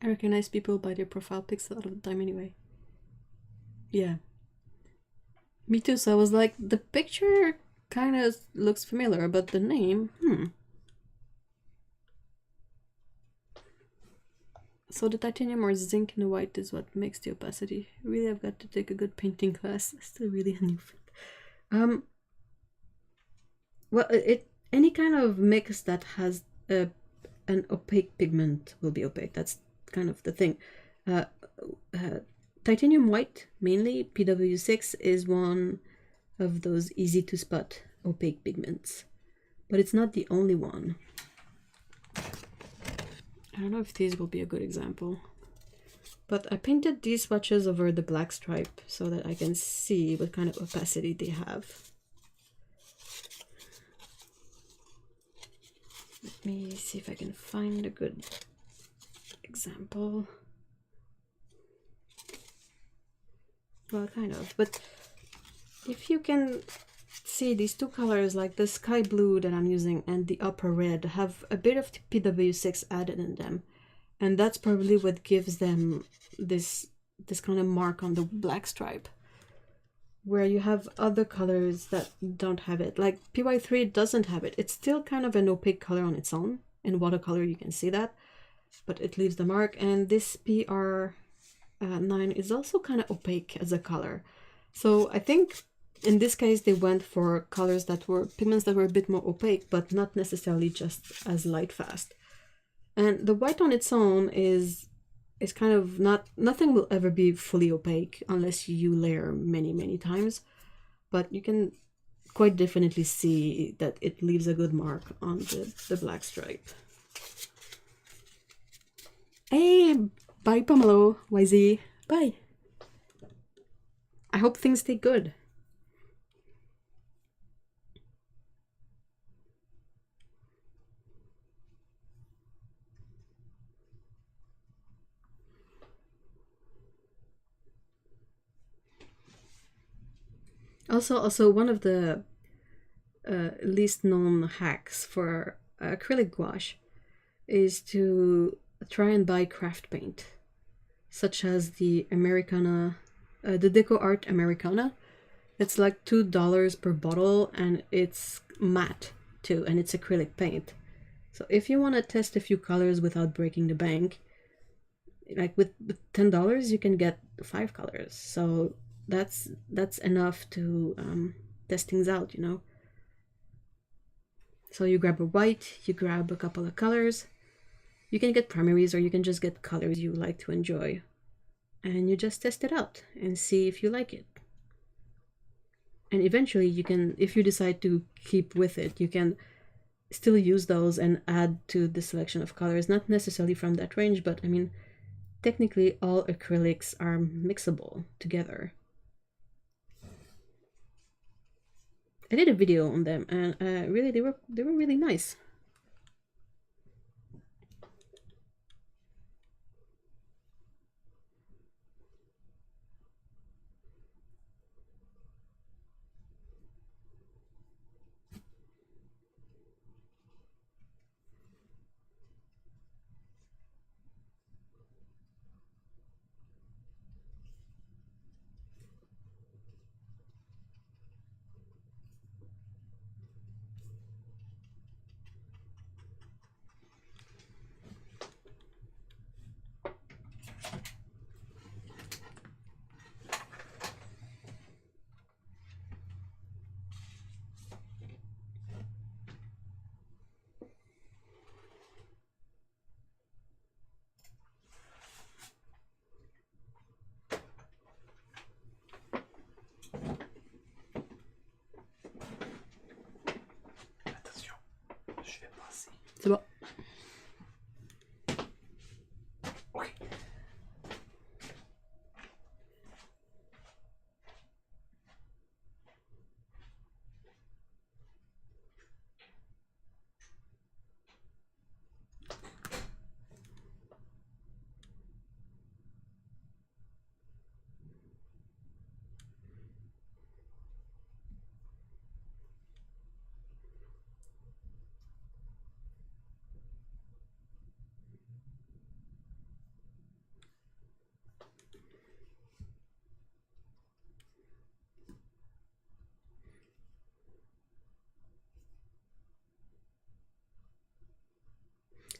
Speaker 1: I recognize people by their profile pics a lot of the time anyway. Yeah. Me too, so I was like, the picture kind of looks familiar, but the name, So the titanium or zinc in the white is what makes the opacity. Really, I've got to take a good painting class. Still really a new friend. Well, any kind of mix that has an opaque pigment will be opaque. That's kind of the thing. Titanium white, mainly PW6, is one of those easy to spot opaque pigments, but it's not the only one. I don't know if these will be a good example, but I painted these swatches over the black stripe so that I can see what kind of opacity they have. Let me see if I can find a good example. Well, kind of, but if you can see these two colors, like the sky blue that I'm using and the upper red, have a bit of PW6 added in them, and that's probably what gives them this kind of mark on the black stripe, where you have other colors that don't have it. Like PY3 doesn't have it. It's still kind of an opaque color on its own. In watercolor you can see that, but it leaves the mark. And this PR9 is also kind of opaque as a color. So I think in this case they went for colors that were pigments that were a bit more opaque, but not necessarily just as light fast. And the white on its own is kind of nothing will ever be fully opaque unless you layer many times, but you can quite definitely see that it leaves a good mark on the black stripe. Hey, bye Pamelo, YZ, bye. I hope things stay good. Also, one of the least known hacks for acrylic gouache is to try and buy craft paint, such as the Americana, the Deco Art Americana. It's like $2 per bottle, and it's matte too, and it's acrylic paint. So if you want to test a few colors without breaking the bank, like with $10 you can get 5 colors. So that's enough to test things out, you know. So you grab a white, you grab a couple of colors. You can get primaries, or you can just get colors you like to enjoy, and you just test it out and see if you like it. And eventually you can, if you decide to keep with it, you can still use those and add to the selection of colors, not necessarily from that range, but I mean, technically all acrylics are mixable together. I did a video on them, and really they were really nice. C'est bon.
Speaker 3: Ok.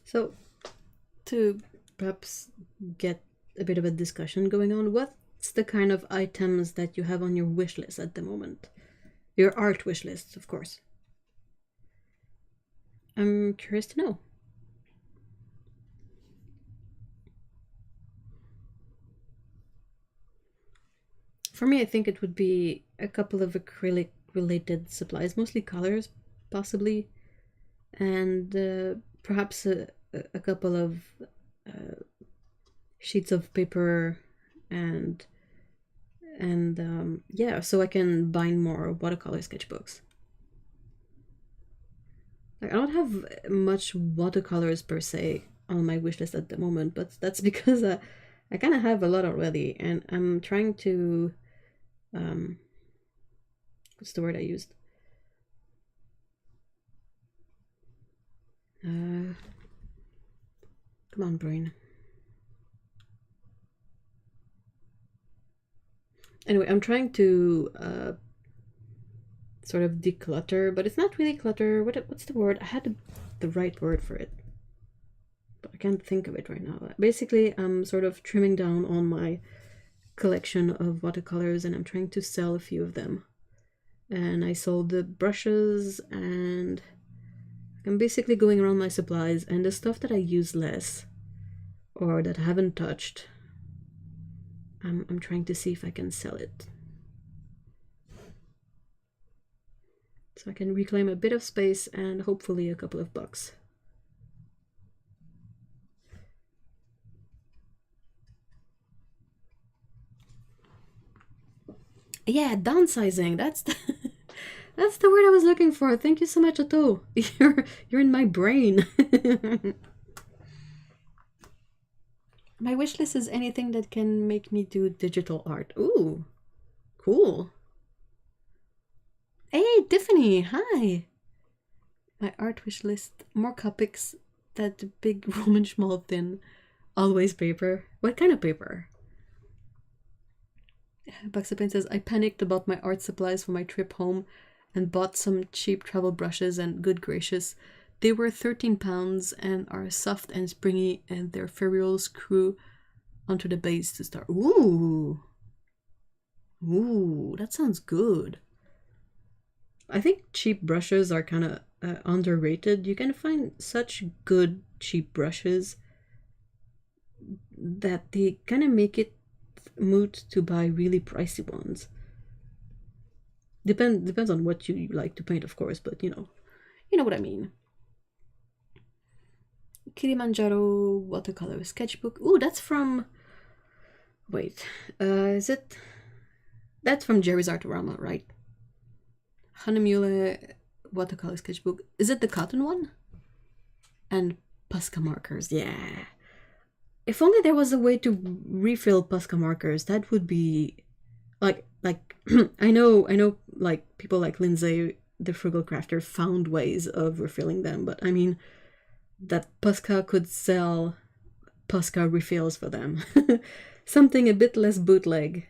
Speaker 1: So, to perhaps get a bit of a discussion going on, what's the kind of items that you have on your wish list at the moment? Your art wish list, of course. I'm curious to know. For me, I think it would be a couple of acrylic related supplies, mostly colors, possibly, and perhaps a couple of sheets of paper and yeah, so I can bind more watercolor sketchbooks. Like, I don't have much watercolors per se on my wish list at the moment, but that's because I kind of have a lot already, and I'm trying to what's the word I used? Come on, brain. Anyway, I'm trying to sort of declutter, but it's not really clutter. What's the word? I had the right word for it, but I can't think of it right now. Basically, I'm sort of trimming down on my collection of watercolors, and I'm trying to sell a few of them. And I sold the brushes, and I'm basically going around my supplies, and the stuff that I use less or that I haven't touched, I'm trying to see if I can sell it. So I can reclaim a bit of space and hopefully a couple of bucks. Yeah, downsizing. That's the that's the word I was looking for. Thank you so much, Otto. You're in my brain. My wish list is anything that can make me do digital art. Ooh, cool. Hey, Tiffany, hi. My art wish list, more Copics, that big Roman schmal thin, always paper. What kind of paper? Buxapin says, I panicked about my art supplies for my trip home and bought some cheap travel brushes, and good gracious, they were £13 and are soft and springy, and their ferrules screw onto the base to start. Ooh. Ooh, that sounds good. I think cheap brushes are kind of underrated. You can find such good cheap brushes that they kind of make it moot to buy really pricey ones. Depends on what you like to paint, of course, but you know what I mean. Kilimanjaro watercolor sketchbook. Ooh, that's from. Wait, is it? That's from Jerry's Artorama, right? Hanemule watercolor sketchbook. Is it the cotton one? And Posca markers, yeah. If only there was a way to refill Posca markers, that would be like I know like people like Lindsay the Frugal Crafter found ways of refilling them, but I mean that Posca could sell Posca refills for them. Something a bit less bootleg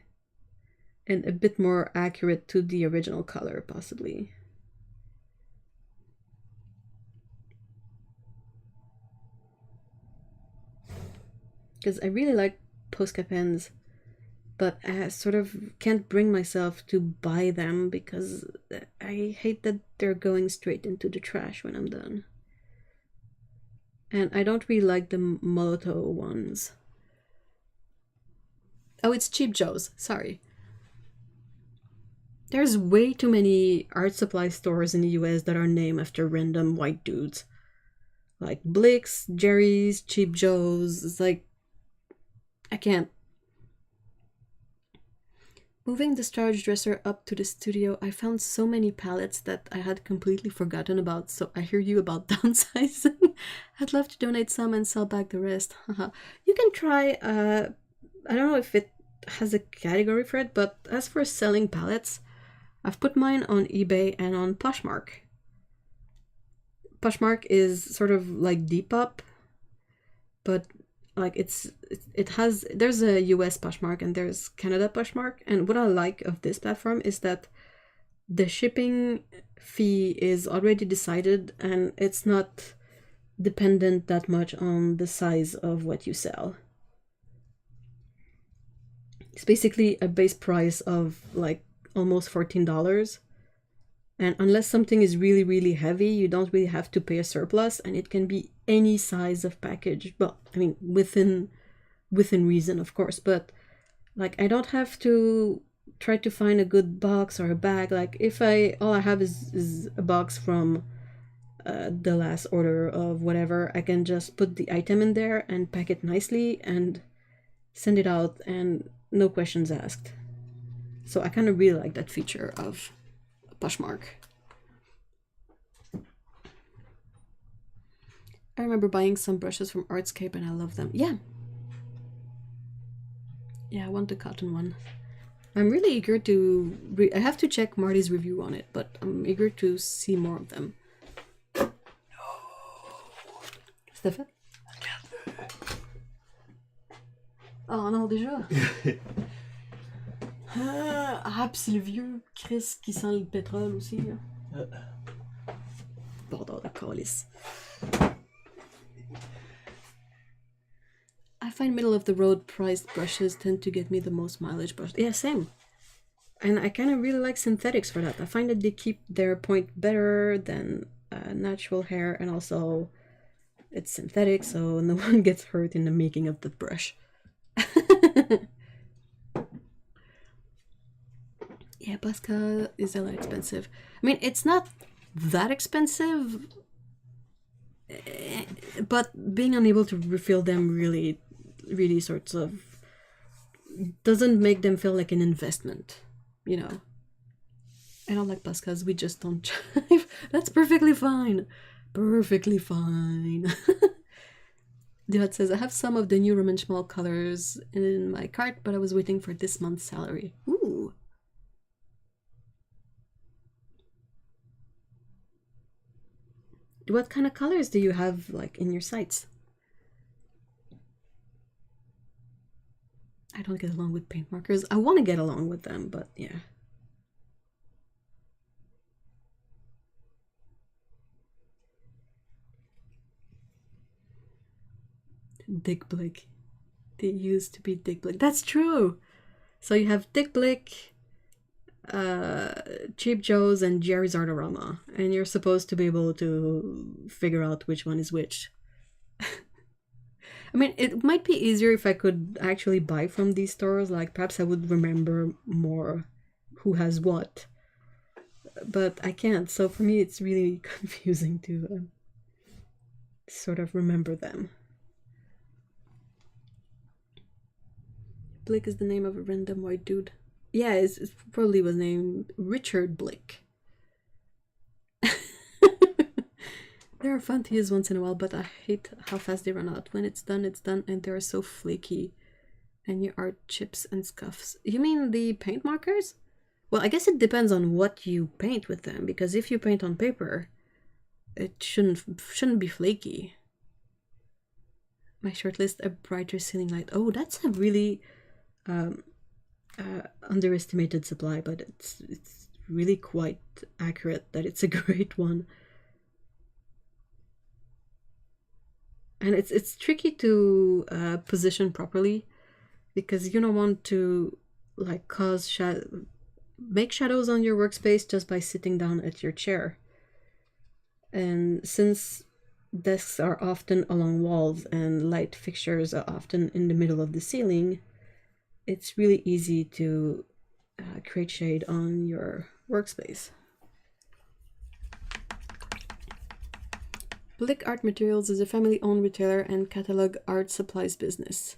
Speaker 1: and a bit more accurate to the original color, possibly. Because I really like Posca pens, but I sort of can't bring myself to buy them because I hate that they're going straight into the trash when I'm done. And I don't really like the Molotov ones. Oh, it's Cheap Joe's, sorry. There's way too many art supply stores in the US that are named after random white dudes. Like Blick's, Jerry's, Cheap Joe's. It's like, I can't. Moving the storage dresser up to the studio, I found so many palettes that I had completely forgotten about, so I hear you about downsizing. I'd love to donate some and sell back the rest. You can try, I don't know if it has a category for it, but as for selling palettes, I've put mine on eBay and on Poshmark. Poshmark is sort of like Depop, but like there's a US Poshmark and there's Canada Poshmark, and what I like of this platform is that the shipping fee is already decided and it's not dependent that much on the size of what you sell. It's basically a base price of like almost $14, and unless something is really, really heavy, you don't really have to pay a surplus, and it can be any size of package. Well, I mean, within reason, of course, but like I don't have to try to find a good box or a bag. Like if all I have is a box from the last order of whatever, I can just put the item in there and pack it nicely and send it out, and no questions asked. So I kind of really like that feature of Poshmark. I remember buying some brushes from Artscape and I love them. Yeah. Yeah, I want the cotton one. I'm really eager to... I have to check Marty's review on it, but I'm eager to see more of them. Stéphane? Oh non, déjà? Ah, pis c'est le vieux Chris qui sent le pétrole aussi, là. Bordel de calice. I find middle-of-the-road priced brushes tend to get me the most mileage brush. Yeah, same. And I kind of really like synthetics for that. I find that they keep their point better than natural hair, and also it's synthetic, so no one gets hurt in the making of the brush. Yeah, Pascal is a lot expensive. I mean, it's not that expensive, but being unable to refill them really sorts of doesn't make them feel like an investment, you know. I don't like Pascals, we just don't chive. That's perfectly fine. Perfectly fine. Diot says, I have some of the new Romanchmal colors in my cart, but I was waiting for this month's salary. Ooh. What kind of colors do you have, like, in your sites? I don't get along with paint markers. I want to get along with them, but yeah. Dick Blick. They used to be Dick Blick. That's true! So you have Dick Blick, Cheap Joe's, and Jerry's Artorama, and you're supposed to be able to figure out which one is which. I mean, it might be easier if I could actually buy from these stores, like perhaps I would remember more who has what, but I can't, so for me it's really confusing to sort of remember them. Blick is the name of a random white dude. Yeah, it probably was named Richard Blick. They're fun to use once in a while, but I hate how fast they run out. When it's done, and they're so flaky. And your art chips and scuffs. You mean the paint markers? Well, I guess it depends on what you paint with them, because if you paint on paper, it shouldn't be flaky. My short list, a brighter ceiling light. Oh, that's a really underestimated supply, but it's really quite accurate that it's a great one. And it's tricky to position properly, because you don't want to like make shadows on your workspace just by sitting down at your chair. And since desks are often along walls and light fixtures are often in the middle of the ceiling, it's really easy to create shade on your workspace. Blick Art Materials is a family-owned retailer and catalog art supplies business.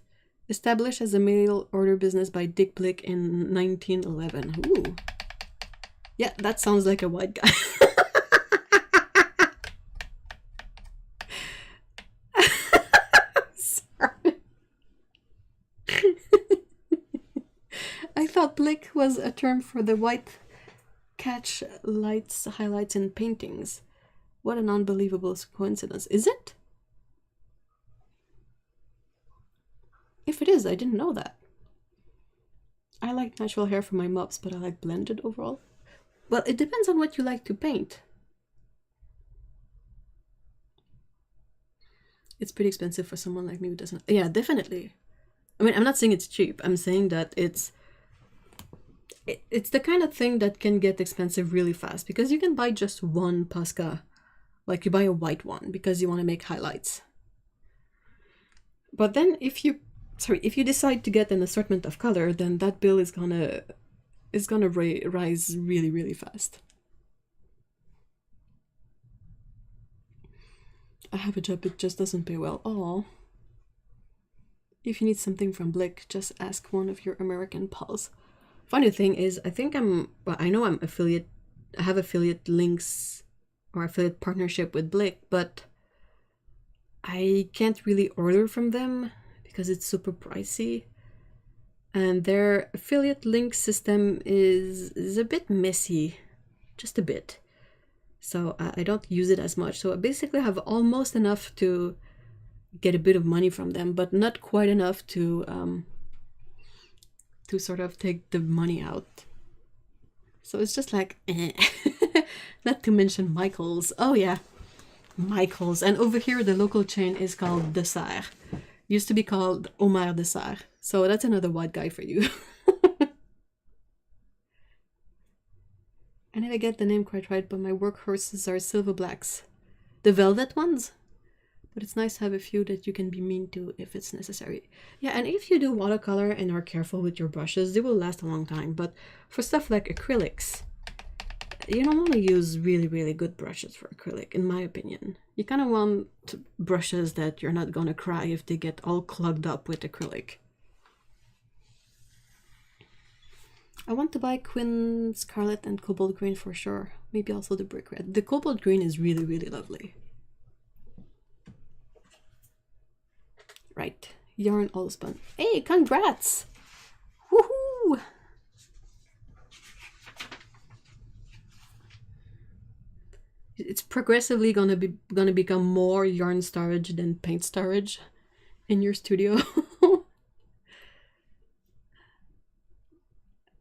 Speaker 1: Established as a mail-order business by Dick Blick in 1911. Ooh. Yeah, that sounds like a white guy. Sorry. I thought Blick was a term for the white catch lights, highlights in paintings. What an unbelievable coincidence. Is it? If it is, I didn't know that. I like natural hair for my mops, but I like blended overall. Well, it depends on what you like to paint. It's pretty expensive for someone like me who doesn't... Yeah, definitely. I mean, I'm not saying it's cheap. I'm saying that it's the kind of thing that can get expensive really fast, because you can buy just one Posca. Like you buy a white one because you want to make highlights. But then if you decide to get an assortment of color, then that bill is gonna rise really, really fast. I have a job, it just doesn't pay well. Oh. If you need something from Blick, just ask one of your American pals. Funny thing is, I know I'm affiliate. I have affiliate links or affiliate partnership with Blick, but I can't really order from them because it's super pricey. And their affiliate link system is a bit messy, just a bit. So I don't use it as much. So I basically have almost enough to get a bit of money from them, but not quite enough to sort of take the money out. So it's just like, eh. Not to mention Michael's. Oh yeah, Michael's. And over here, the local chain is called Dessert. Used to be called Omer Dessert. So that's another white guy for you. I never get the name quite right, but my workhorses are silver blacks. The velvet ones? But it's nice to have a few that you can be mean to if it's necessary. Yeah, and if you do watercolor and are careful with your brushes, they will last a long time. But for stuff like acrylics, you don't want to use really, really good brushes for acrylic, in my opinion. You kind of want brushes that you're not going to cry if they get all clogged up with acrylic. I want to buy Quinn Scarlet and Cobalt Green for sure. Maybe also the Brick Red. The Cobalt Green is really, really lovely. Right. Yarn all spun. Hey, congrats! Woohoo! It's progressively gonna become more yarn storage than paint storage in your studio.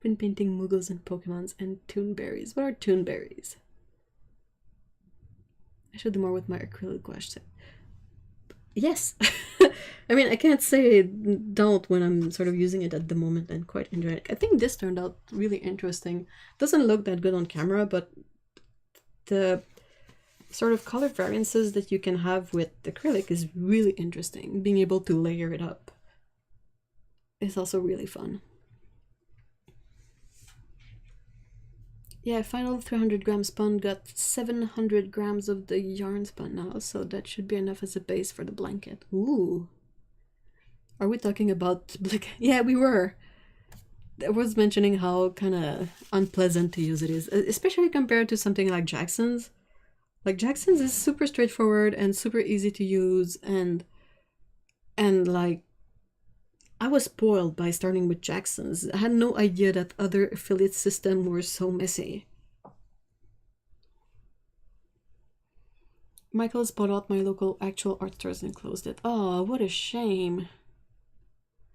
Speaker 1: Been painting Muggles and Pokemons and Toonberries. What are Toonberries? I should do more with my acrylic gouache set. Yes! I mean, I can't say don't when I'm sort of using it at the moment and quite enjoy it. I think this turned out really interesting. Doesn't look that good on camera, but the sort of color variances that you can have with acrylic is really interesting. Being able to layer it up is also really fun. Yeah, final 300 gram spun got 700 grams of the yarn spun now, so that should be enough as a base for the blanket. Ooh. Are we talking about... Yeah, we were. I was mentioning how kind of unpleasant to use it is, especially compared to something like Jackson's. Like, Jackson's is super straightforward and super easy to use, and like, I was spoiled by starting with Jackson's. I had no idea that other affiliate systems were so messy. Michael's bought out my local actual art stores and closed it. Oh, what a shame.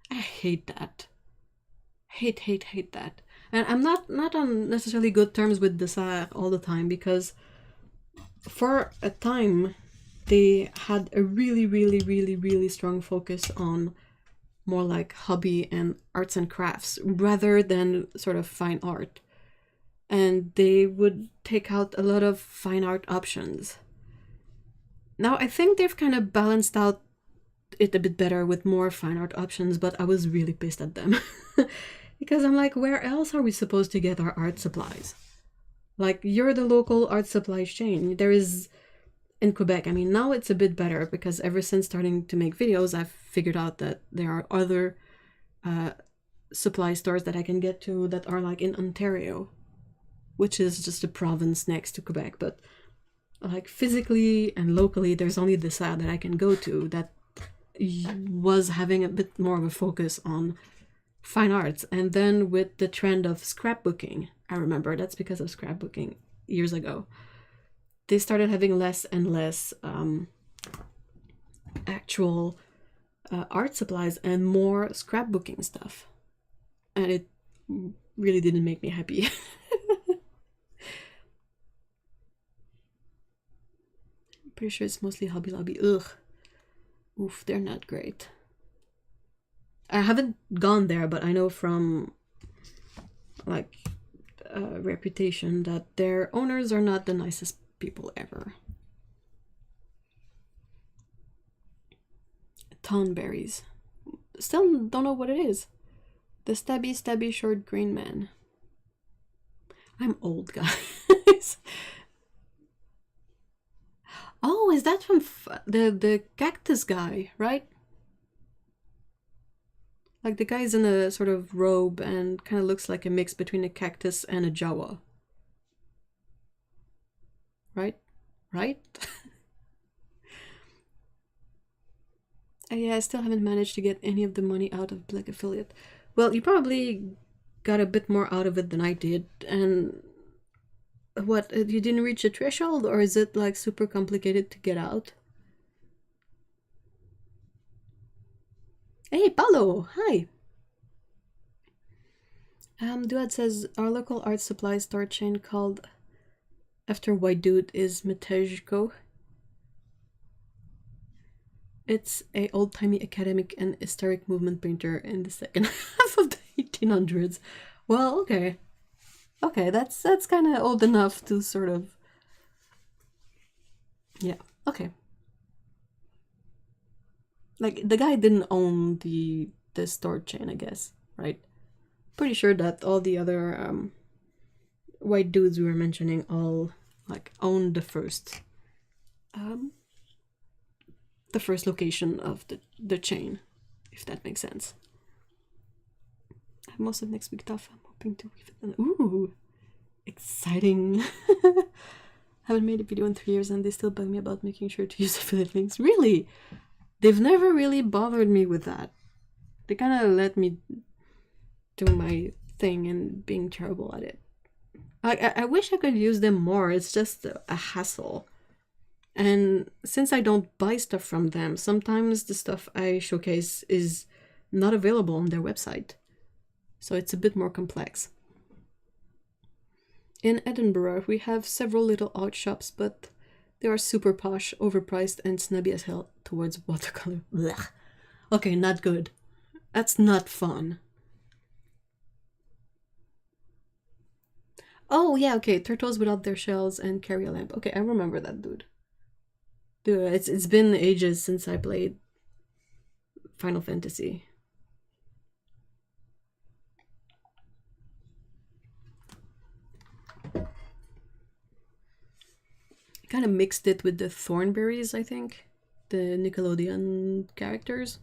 Speaker 1: I hate that. Hate that. And I'm not on necessarily good terms with Dessert all the time, because for a time they had a really strong focus on more like hobby and arts and crafts rather than sort of fine art. And they would take out a lot of fine art options. Now I think they've kind of balanced out it a bit better with more fine art options, but I was really pissed at them. Because I'm like, where else are we supposed to get our art supplies? Like, you're the local art supply chain. There is... in Quebec, I mean, now it's a bit better because ever since starting to make videos, I've figured out that there are other supply stores that I can get to that are like in Ontario, which is just a province next to Quebec. But like physically and locally, there's only Dessert that I can go to that was having a bit more of a focus on fine arts. And then with the trend of scrapbooking, I remember that's because of scrapbooking years ago, they started having less and less actual art supplies and more scrapbooking stuff. And it really didn't make me happy. I'm pretty sure it's mostly Hobby Lobby. Ugh. Oof, they're not great. I haven't gone there, but I know from like reputation that their owners are not the nicest people ever. Tonberries. Still don't know what it is. The stabby short green man. I'm old, guys. Oh, is that from the cactus guy, right? Like the guy's in a sort of robe and kind of looks like a mix between a cactus and a Jawa. Right? Right? Yeah, I still haven't managed to get any of the money out of Black Affiliate. Well, you probably got a bit more out of it than I did. And what, you didn't reach a threshold, or is it like super complicated to get out? Hey, Paulo, hi. Duad says our local art supply store chain called after white dude is Metejko. It's a old-timey academic and historic movement painter in the second half of the 1800s. Well, okay. Okay, that's kind of old enough to sort of... Yeah, okay. Like, the guy didn't own the store chain, I guess, right? Pretty sure that all the other white dudes we were mentioning all, like, owned the first location of the chain, if that makes sense. I have most of next week off. I'm hoping to weave it in. Ooh, exciting. Haven't made a video in 3 years and they still bug me about making sure to use affiliate links. Really? They've never really bothered me with that. They kind of let me do my thing and being terrible at it. I wish I could use them more. It's just a hassle. And since I don't buy stuff from them, sometimes the stuff I showcase is not available on their website. So it's a bit more complex. In Edinburgh, we have several little art shops, but they are super posh, overpriced, and snobby as hell towards watercolor. Blech. Okay, not good. That's not fun. Oh, yeah, okay. Turtles without their shells and carry a lamp. Okay, I remember that dude. Dude, it's been ages since I played Final Fantasy. I kind of mixed it with the Thornberries, I think. The Nickelodeon characters.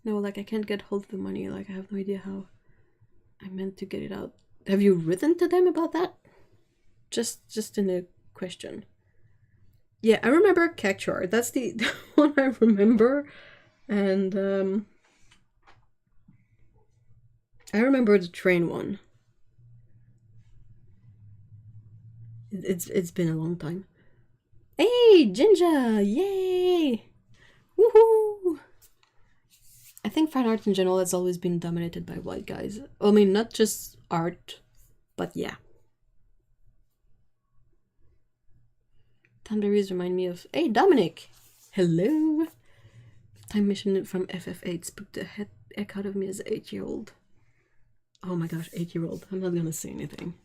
Speaker 1: No, like I can't get hold of the money. Like I have no idea how I meant to get it out. Have you written to them about that? Just in a question. Yeah, I remember Caturday. That's the one I remember. And I remember the train one. It's been a long time. Hey, Jinja! Yay! Woohoo! I think fine art in general has always been dominated by white guys. I mean, not just art, but yeah. Thunberries remind me of... Hey, Dominic! Hello! Time mission from FF8 spooked the heck out of me as an 8-year-old. Oh my gosh, 8-year-old. I'm not gonna say anything.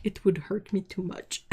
Speaker 1: It would hurt me too much.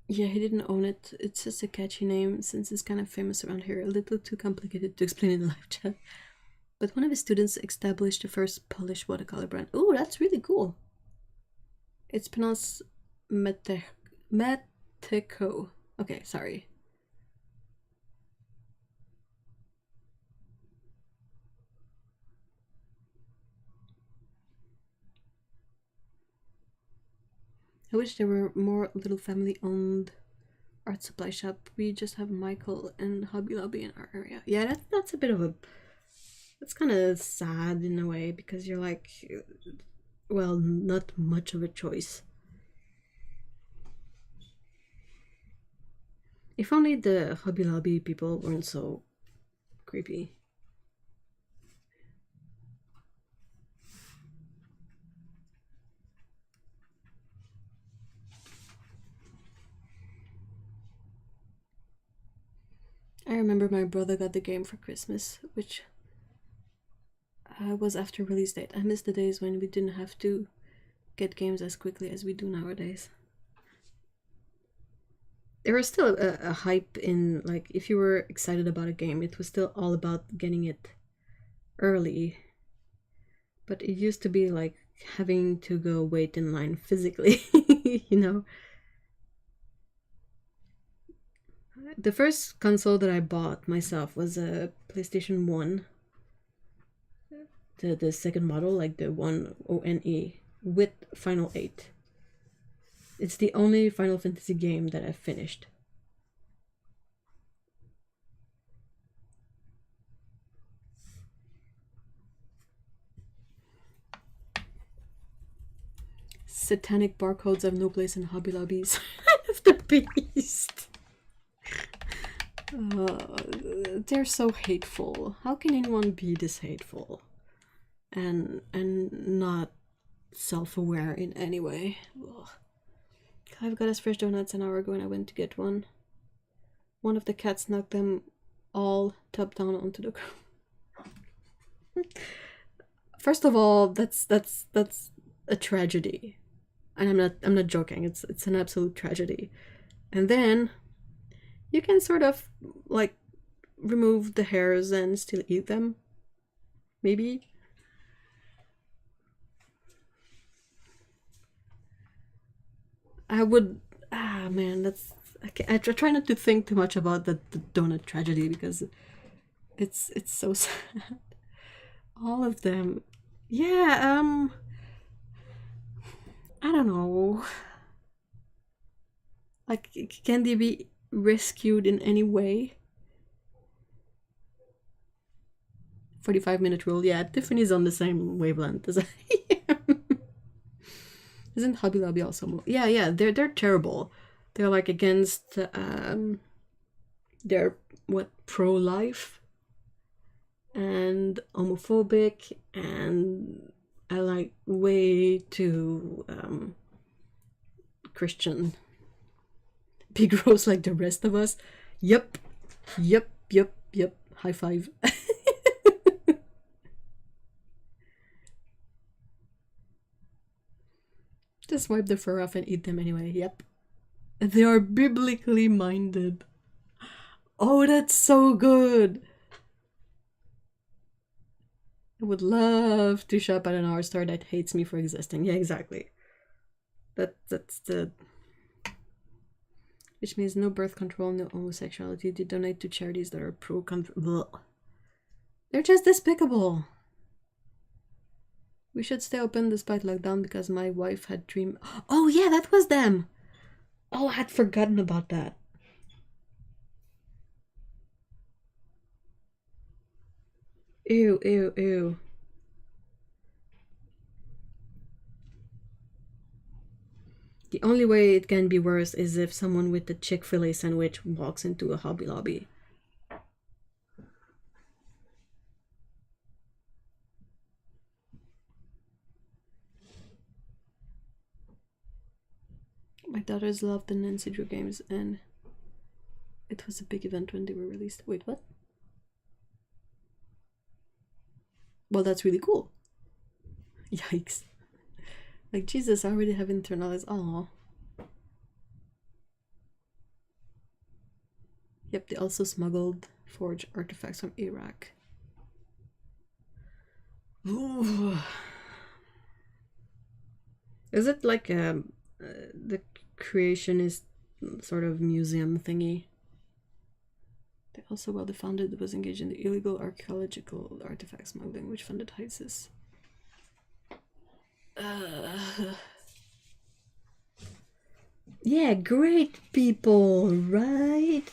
Speaker 1: Yeah, he didn't own it. It's just a catchy name since it's kind of famous around here. A little too complicated to explain in the live chat. But one of his students established the first Polish watercolor brand. Oh, that's really cool. It's pronounced Meteco. Okay, sorry. I wish there were more little family-owned art supply shop. We just have Michael and Hobby Lobby in our area. Yeah, that's a bit of a It's kind of sad in a way because you're like, well, not much of a choice. If only the Hobby Lobby people weren't so creepy. I remember my brother got the game for Christmas, which was after release date. I miss the days when we didn't have to get games as quickly as we do nowadays. There was still a hype in, like, if you were excited about a game, it was still all about getting it early. But it used to be like having to go wait in line physically, you know? The first console that I bought myself was a PlayStation 1. The second model, like the 1ONE, with Final 8. It's the only Final Fantasy game that I've finished. Satanic barcodes have no place in Hobby Lobbies. The beast. They're so hateful. How can anyone be this hateful? And not self-aware in any way. Ugh. I've got us fresh donuts an hour ago and I went to get one. One of the cats knocked them all top down onto the ground. First of all, that's a tragedy. And I'm not joking. It's an absolute tragedy. And then you can sort of like remove the hairs and still eat them. Maybe. I would. Ah, man, that's. I try not to think too much about the donut tragedy because it's so sad. All of them. Yeah. I don't know. Like, can they be rescued in any way? 45-minute rule. Yeah, Tiffany's on the same wavelength as I am. Isn't Hobby Lobby also? Yeah, they're terrible. They're like against they're what, pro-life and homophobic and I like way too Christian. Be gross like the rest of us. Yep. High five. Just wipe the fur off and eat them anyway. Yep. They are biblically minded. Oh, that's so good. I would love to shop at an art store that hates me for existing. Yeah, exactly. That's the... Which means no birth control, no homosexuality. They donate to charities that are pro-control. They're just despicable. We should stay open despite lockdown because my wife had dream. Oh yeah, that was them. Oh, I had forgotten about that. Ew. The only way it can be worse is if someone with a Chick-fil-A sandwich walks into a Hobby Lobby. My daughters loved the Nancy Drew games and it was a big event when they were released. Wait, what? Well, that's really cool. Yikes. Like, Jesus, I already have internalized. Aww. Yep, they also smuggled forged artifacts from Iraq. Ooh. Is it like the creationist sort of museum thingy? They also well founded was engaged in the illegal archaeological artifact smuggling, which funded ISIS. Yeah, great people, right?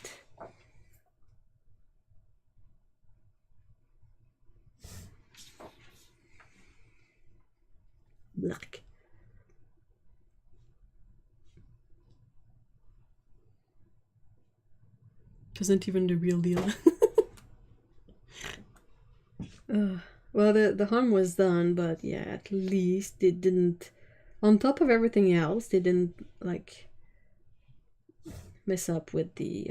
Speaker 1: Wasn't even the real deal. Well, the harm was done, but yeah, at least it didn't. On top of everything else, they didn't like mess up with the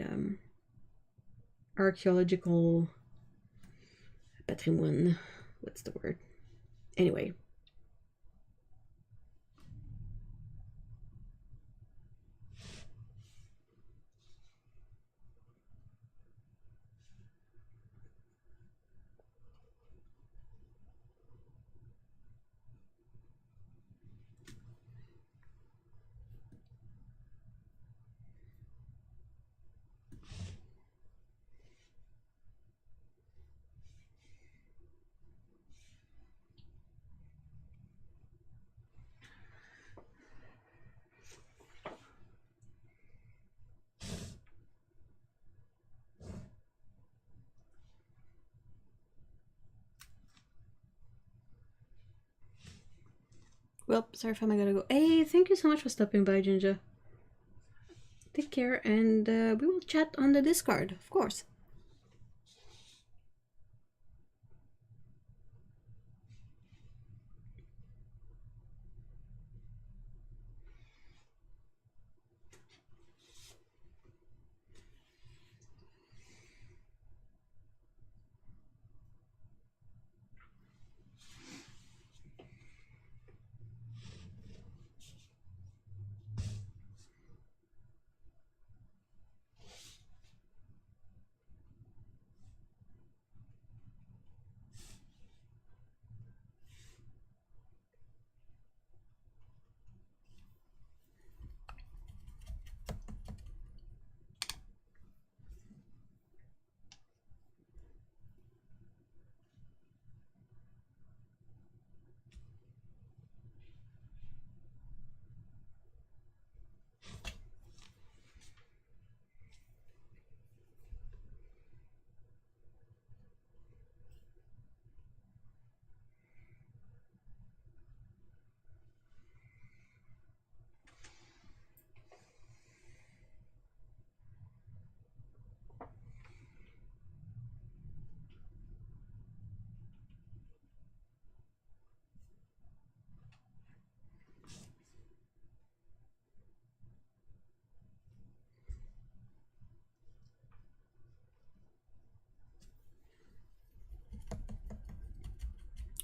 Speaker 1: archaeological patrimoine. What's the word? Anyway. Well, sorry if I gotta go. Hey, thank you so much for stopping by, Ginger. Take care, and we will chat on the Discord, of course.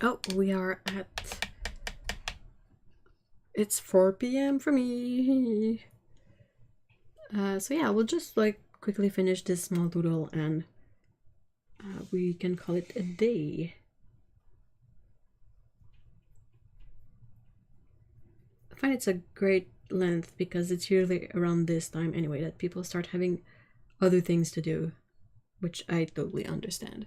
Speaker 1: Oh, we are at... It's 4 p.m. for me. So yeah, we'll just like quickly finish this small doodle and we can call it a day. I find it's a great length because it's usually around this time anyway that people start having other things to do, which I totally understand.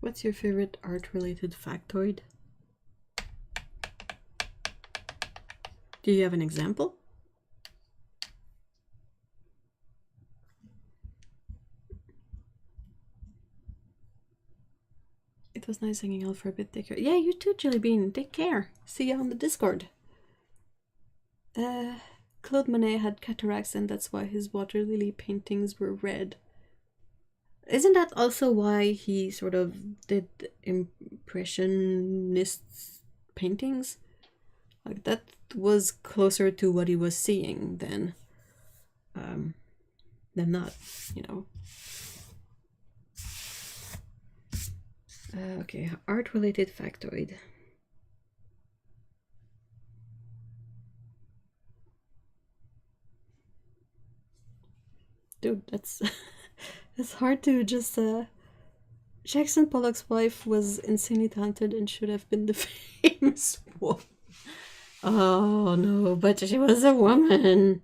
Speaker 1: What's your favorite art-related factoid? Do you have an example? It was nice hanging out for a bit. Take care. Yeah, you too, Jellybean. Take care. See you on the Discord. Claude Monet had cataracts and that's why his water lily paintings were red. Isn't that also why he sort of did impressionist paintings? Like that was closer to what he was seeing than not, you know. Okay, art-related factoid. Dude, that's it's hard to just Jackson Pollock's wife was insanely talented and should have been the famous one. Oh no, but she was a woman.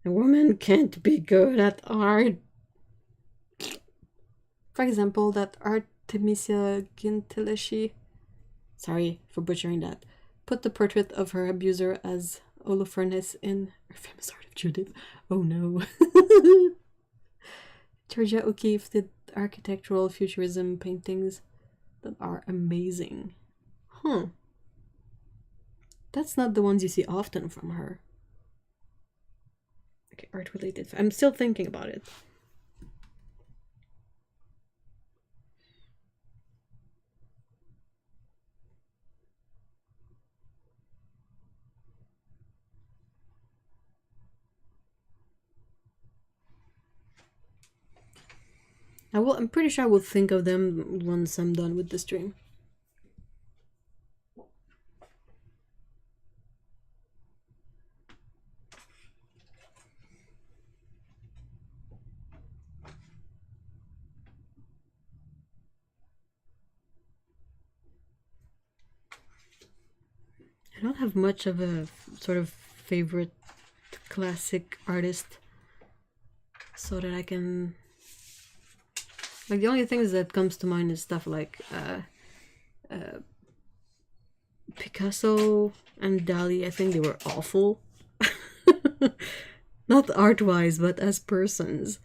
Speaker 1: A woman can't be good at art. For example, that Artemisia Gintileshi, sorry for butchering that, put the portrait of her abuser as Holofernes in her famous Art of Judith. Oh no. Georgia O'Keeffe did architectural futurism paintings that are amazing. Huh. That's not the ones you see often from her. Okay, art related. I'm still thinking about it. I'm pretty sure I will think of them once I'm done with the stream. I don't have much of a sort of favorite classic artist, so that I can, like, the only things that comes to mind is stuff like Picasso and Dali. I think they were awful. Not art-wise, but as persons.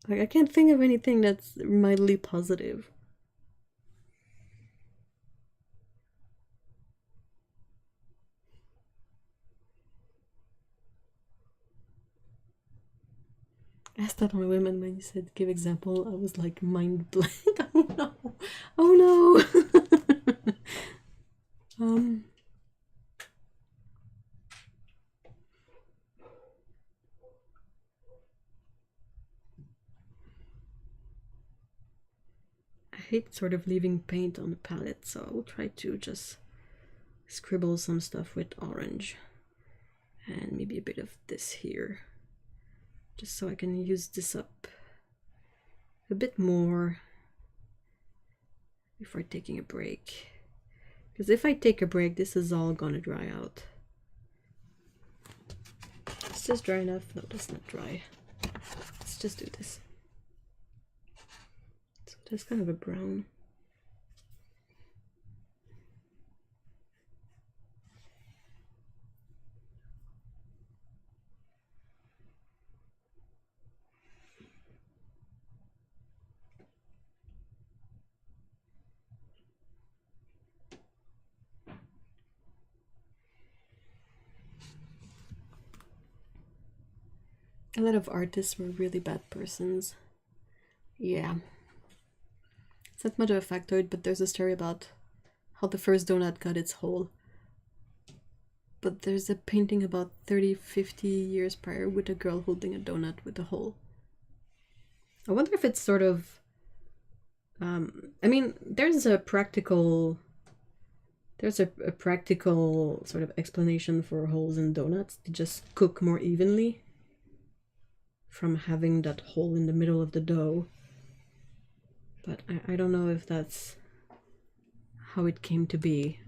Speaker 1: Like, I can't think of anything that's mildly positive. I asked that on a woman when you said give example. I was like mind blank. Oh no! Oh no! I hate sort of leaving paint on the palette, so I will try to just scribble some stuff with orange and maybe a bit of this here, just so I can use this up a bit more before taking a break. Because if I take a break, this is all gonna dry out. Is this dry enough? No, that's not dry. Let's just do this. So that's kind of a brown. A lot of artists were really bad persons. Yeah. It's not much of a factoid, but there's a story about how the first donut got its hole. But there's a painting about 30-50 years prior with a girl holding a donut with a hole. I wonder if it's sort of... I mean, there's a practical sort of explanation for holes in donuts. They just cook more evenly from having that hole in the middle of the dough. But I don't know if that's how it came to be.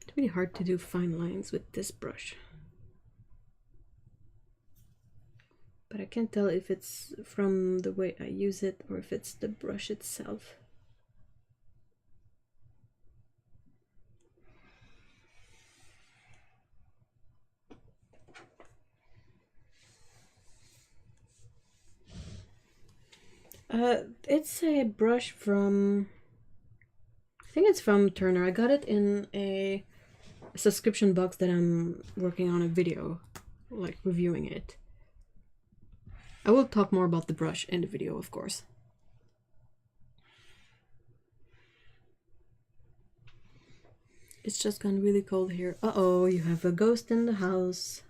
Speaker 1: It's really hard to do fine lines with this brush. But I can't tell if it's from the way I use it or if it's the brush itself. It's a brush from, I think it's from Turner. I got it in a subscription box that I'm working on a video, like reviewing it. I will talk more about the brush in the video, of course. It's just gone really cold here. Uh-oh, you have a ghost in the house.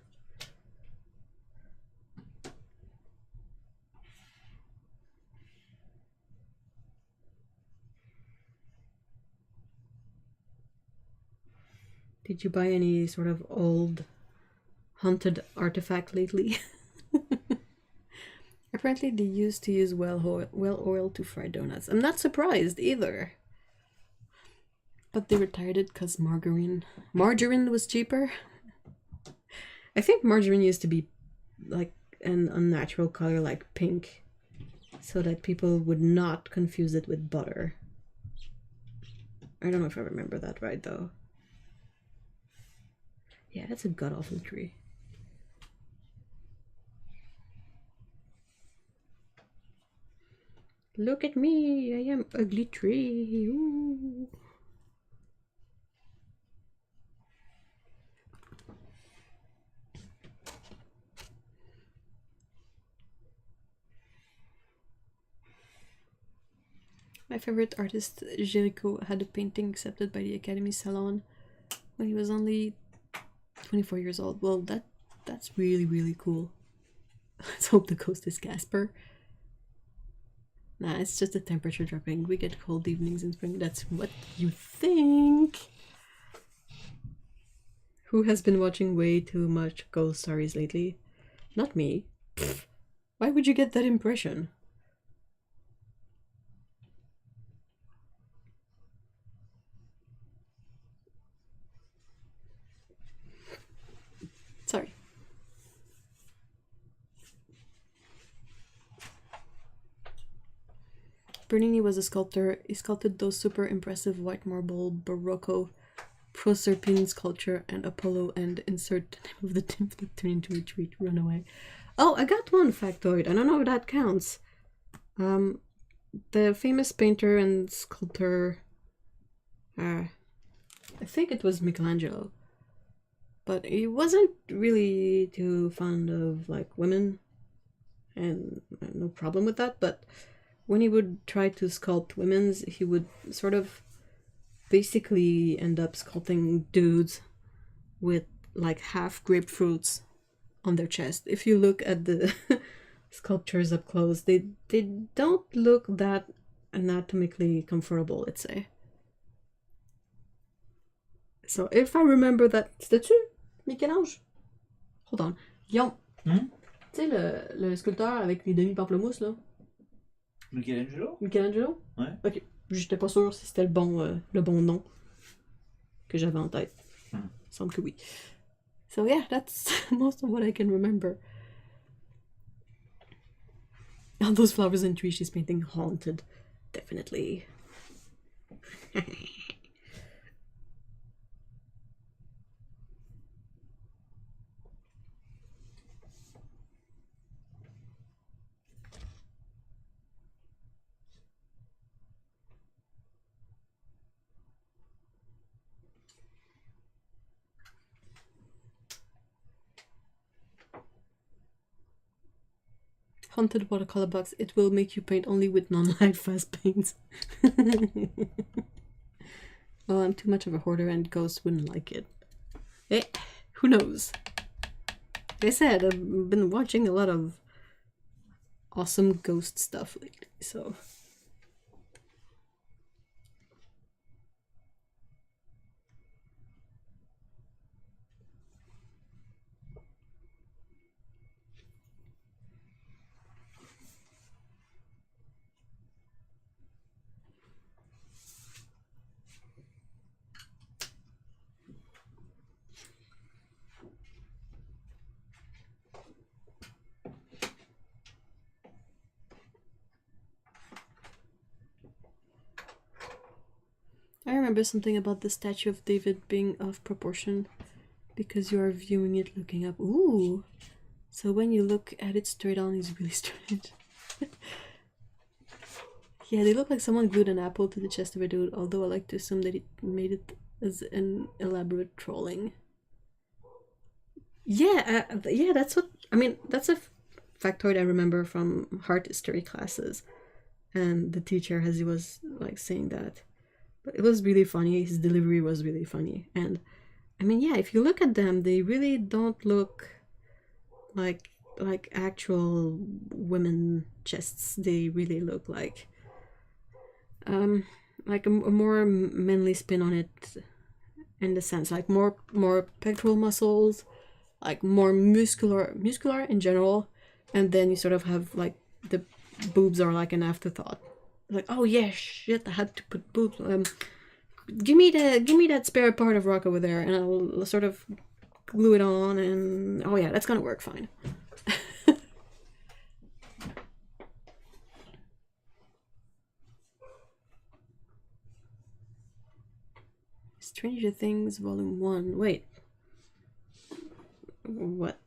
Speaker 1: Did you buy any sort of old haunted artifact lately? Apparently they used to use well oil to fry donuts. I'm not surprised either. But they retired it because margarine was cheaper. I think margarine used to be like an unnatural color like pink, so that people would not confuse it with butter. I don't know if I remember that right though. Yeah, that's a god-awful tree. Look at me, I am ugly tree. Ooh. My favorite artist, Jericho, had a painting accepted by the Academy Salon when he was only 24 years old. Well, that's really, really cool. Let's hope the ghost is Casper. Nah, it's just the temperature dropping. We get cold evenings in spring. That's what you think. Who has been watching way too much ghost stories lately? Not me. Pfft. Why would you get that impression? Sorry. Bernini was a sculptor. He sculpted those super impressive white marble Barocco Proserpine sculpture and Apollo and insert the name of the nymph that turned into a tree to run away. Oh, I got one factoid. I don't know if that counts. The famous painter and sculptor, I think it was Michelangelo, but he wasn't really too fond of like women, and no problem with that, but when he would try to sculpt women's, he would sort of basically end up sculpting dudes with like half grapefruits on their chest. If you look at the sculptures up close, they don't look that anatomically comfortable, let's say. So if I remember that, c'était-tu Michel-Ange? Hold on. Yon. Tu sais le sculpteur avec les demi-pamplemousses là?
Speaker 2: Michelangelo?
Speaker 1: Michelangelo?
Speaker 2: Ouais.
Speaker 1: Ok. J'étais pas sûr si c'était le bon nom que j'avais en tête. Il semble que oui. So yeah, that's most of what I can remember. All those flowers and trees she's painting haunted. Definitely. Haunted watercolor box. It will make you paint only with non-light fast paints. Well, I'm too much of a hoarder and ghosts wouldn't like it. Eh, who knows? Like I said, I've been watching a lot of awesome ghost stuff lately, so... I remember something about the statue of David being off proportion because you are viewing it looking up. Ooh! So when you look at it straight on, it's really straight. Yeah, they look like someone glued an apple to the chest of a dude, although I like to assume that it made it as an elaborate trolling. Yeah, yeah, that's what... I mean, that's a factoid I remember from art history classes. And the teacher, as he was, like, saying that. But it was really funny. His delivery was really funny. And, I mean, yeah, if you look at them, they really don't look like actual women chests. They really look like a more manly spin on it, in the sense, like more pectoral muscles, like more muscular in general, and then you sort of have like the boobs are like an afterthought. Like, oh yeah, shit, I had to put boobs, give me that spare part of rock over there, and I'll sort of glue it on, and oh yeah, that's gonna work fine. Stranger Things Volume 1. Wait. What?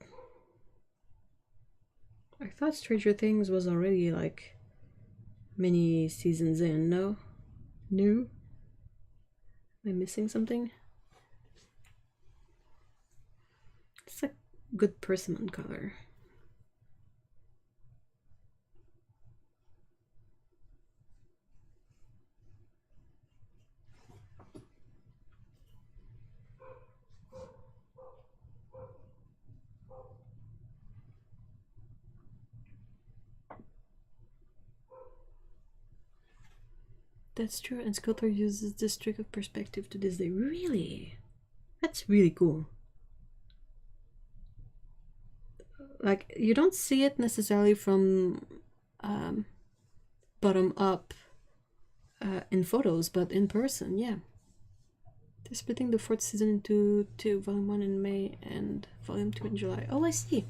Speaker 1: I thought Stranger Things was already like many seasons in, no? New? Am I missing something? It's a good persimmon color. That's true, and Sculptor uses this trick of perspective to this day. Really? That's really cool. Like, you don't see it necessarily from bottom up in photos, but in person, yeah. They're splitting the 4th season into 2, Volume 1 in May and Volume 2 in July. Oh, I see.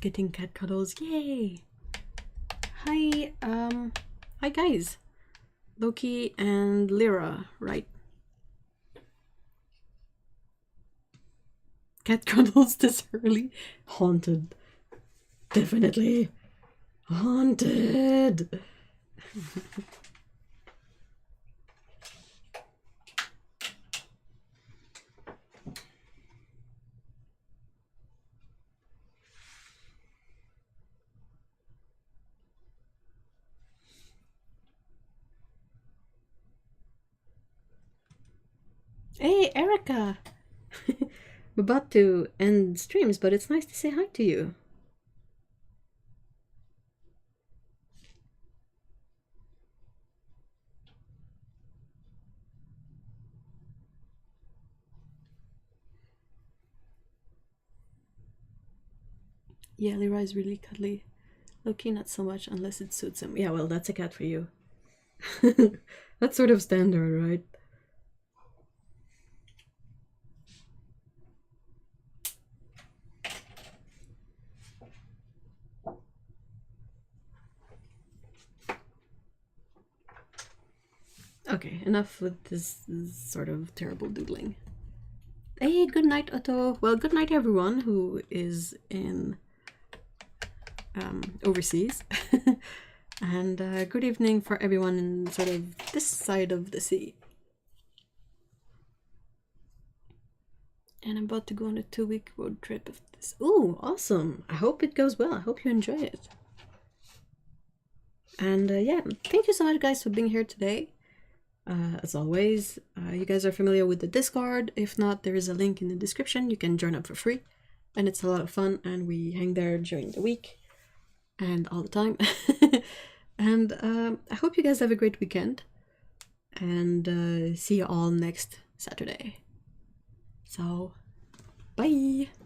Speaker 1: Getting cat cuddles, yay! Hi, hi guys. Loki and Lyra, right? Cat cuddles this early? Haunted. Definitely. Haunted! Hey, Erica! I'm about to end streams, but it's nice to say hi to you. Yeah, Lyra is really cuddly. Loki, not so much unless it suits him. Yeah, well, that's a cat for you. That's sort of standard, right? Okay, enough with this sort of terrible doodling. Hey, good night, Otto. Well, good night, everyone who is in overseas. And good evening for everyone in sort of this side of the sea. And I'm about to go on a 2-week road trip of this. Ooh, awesome. I hope it goes well. I hope you enjoy it. And yeah, thank you so much, guys, for being here today. As always, you guys are familiar with the Discord. If not, there is a link in the description. You can join up for free. And it's a lot of fun, and we hang there during the week and all the time. And I hope you guys have a great weekend. And see you all next Saturday. So, bye!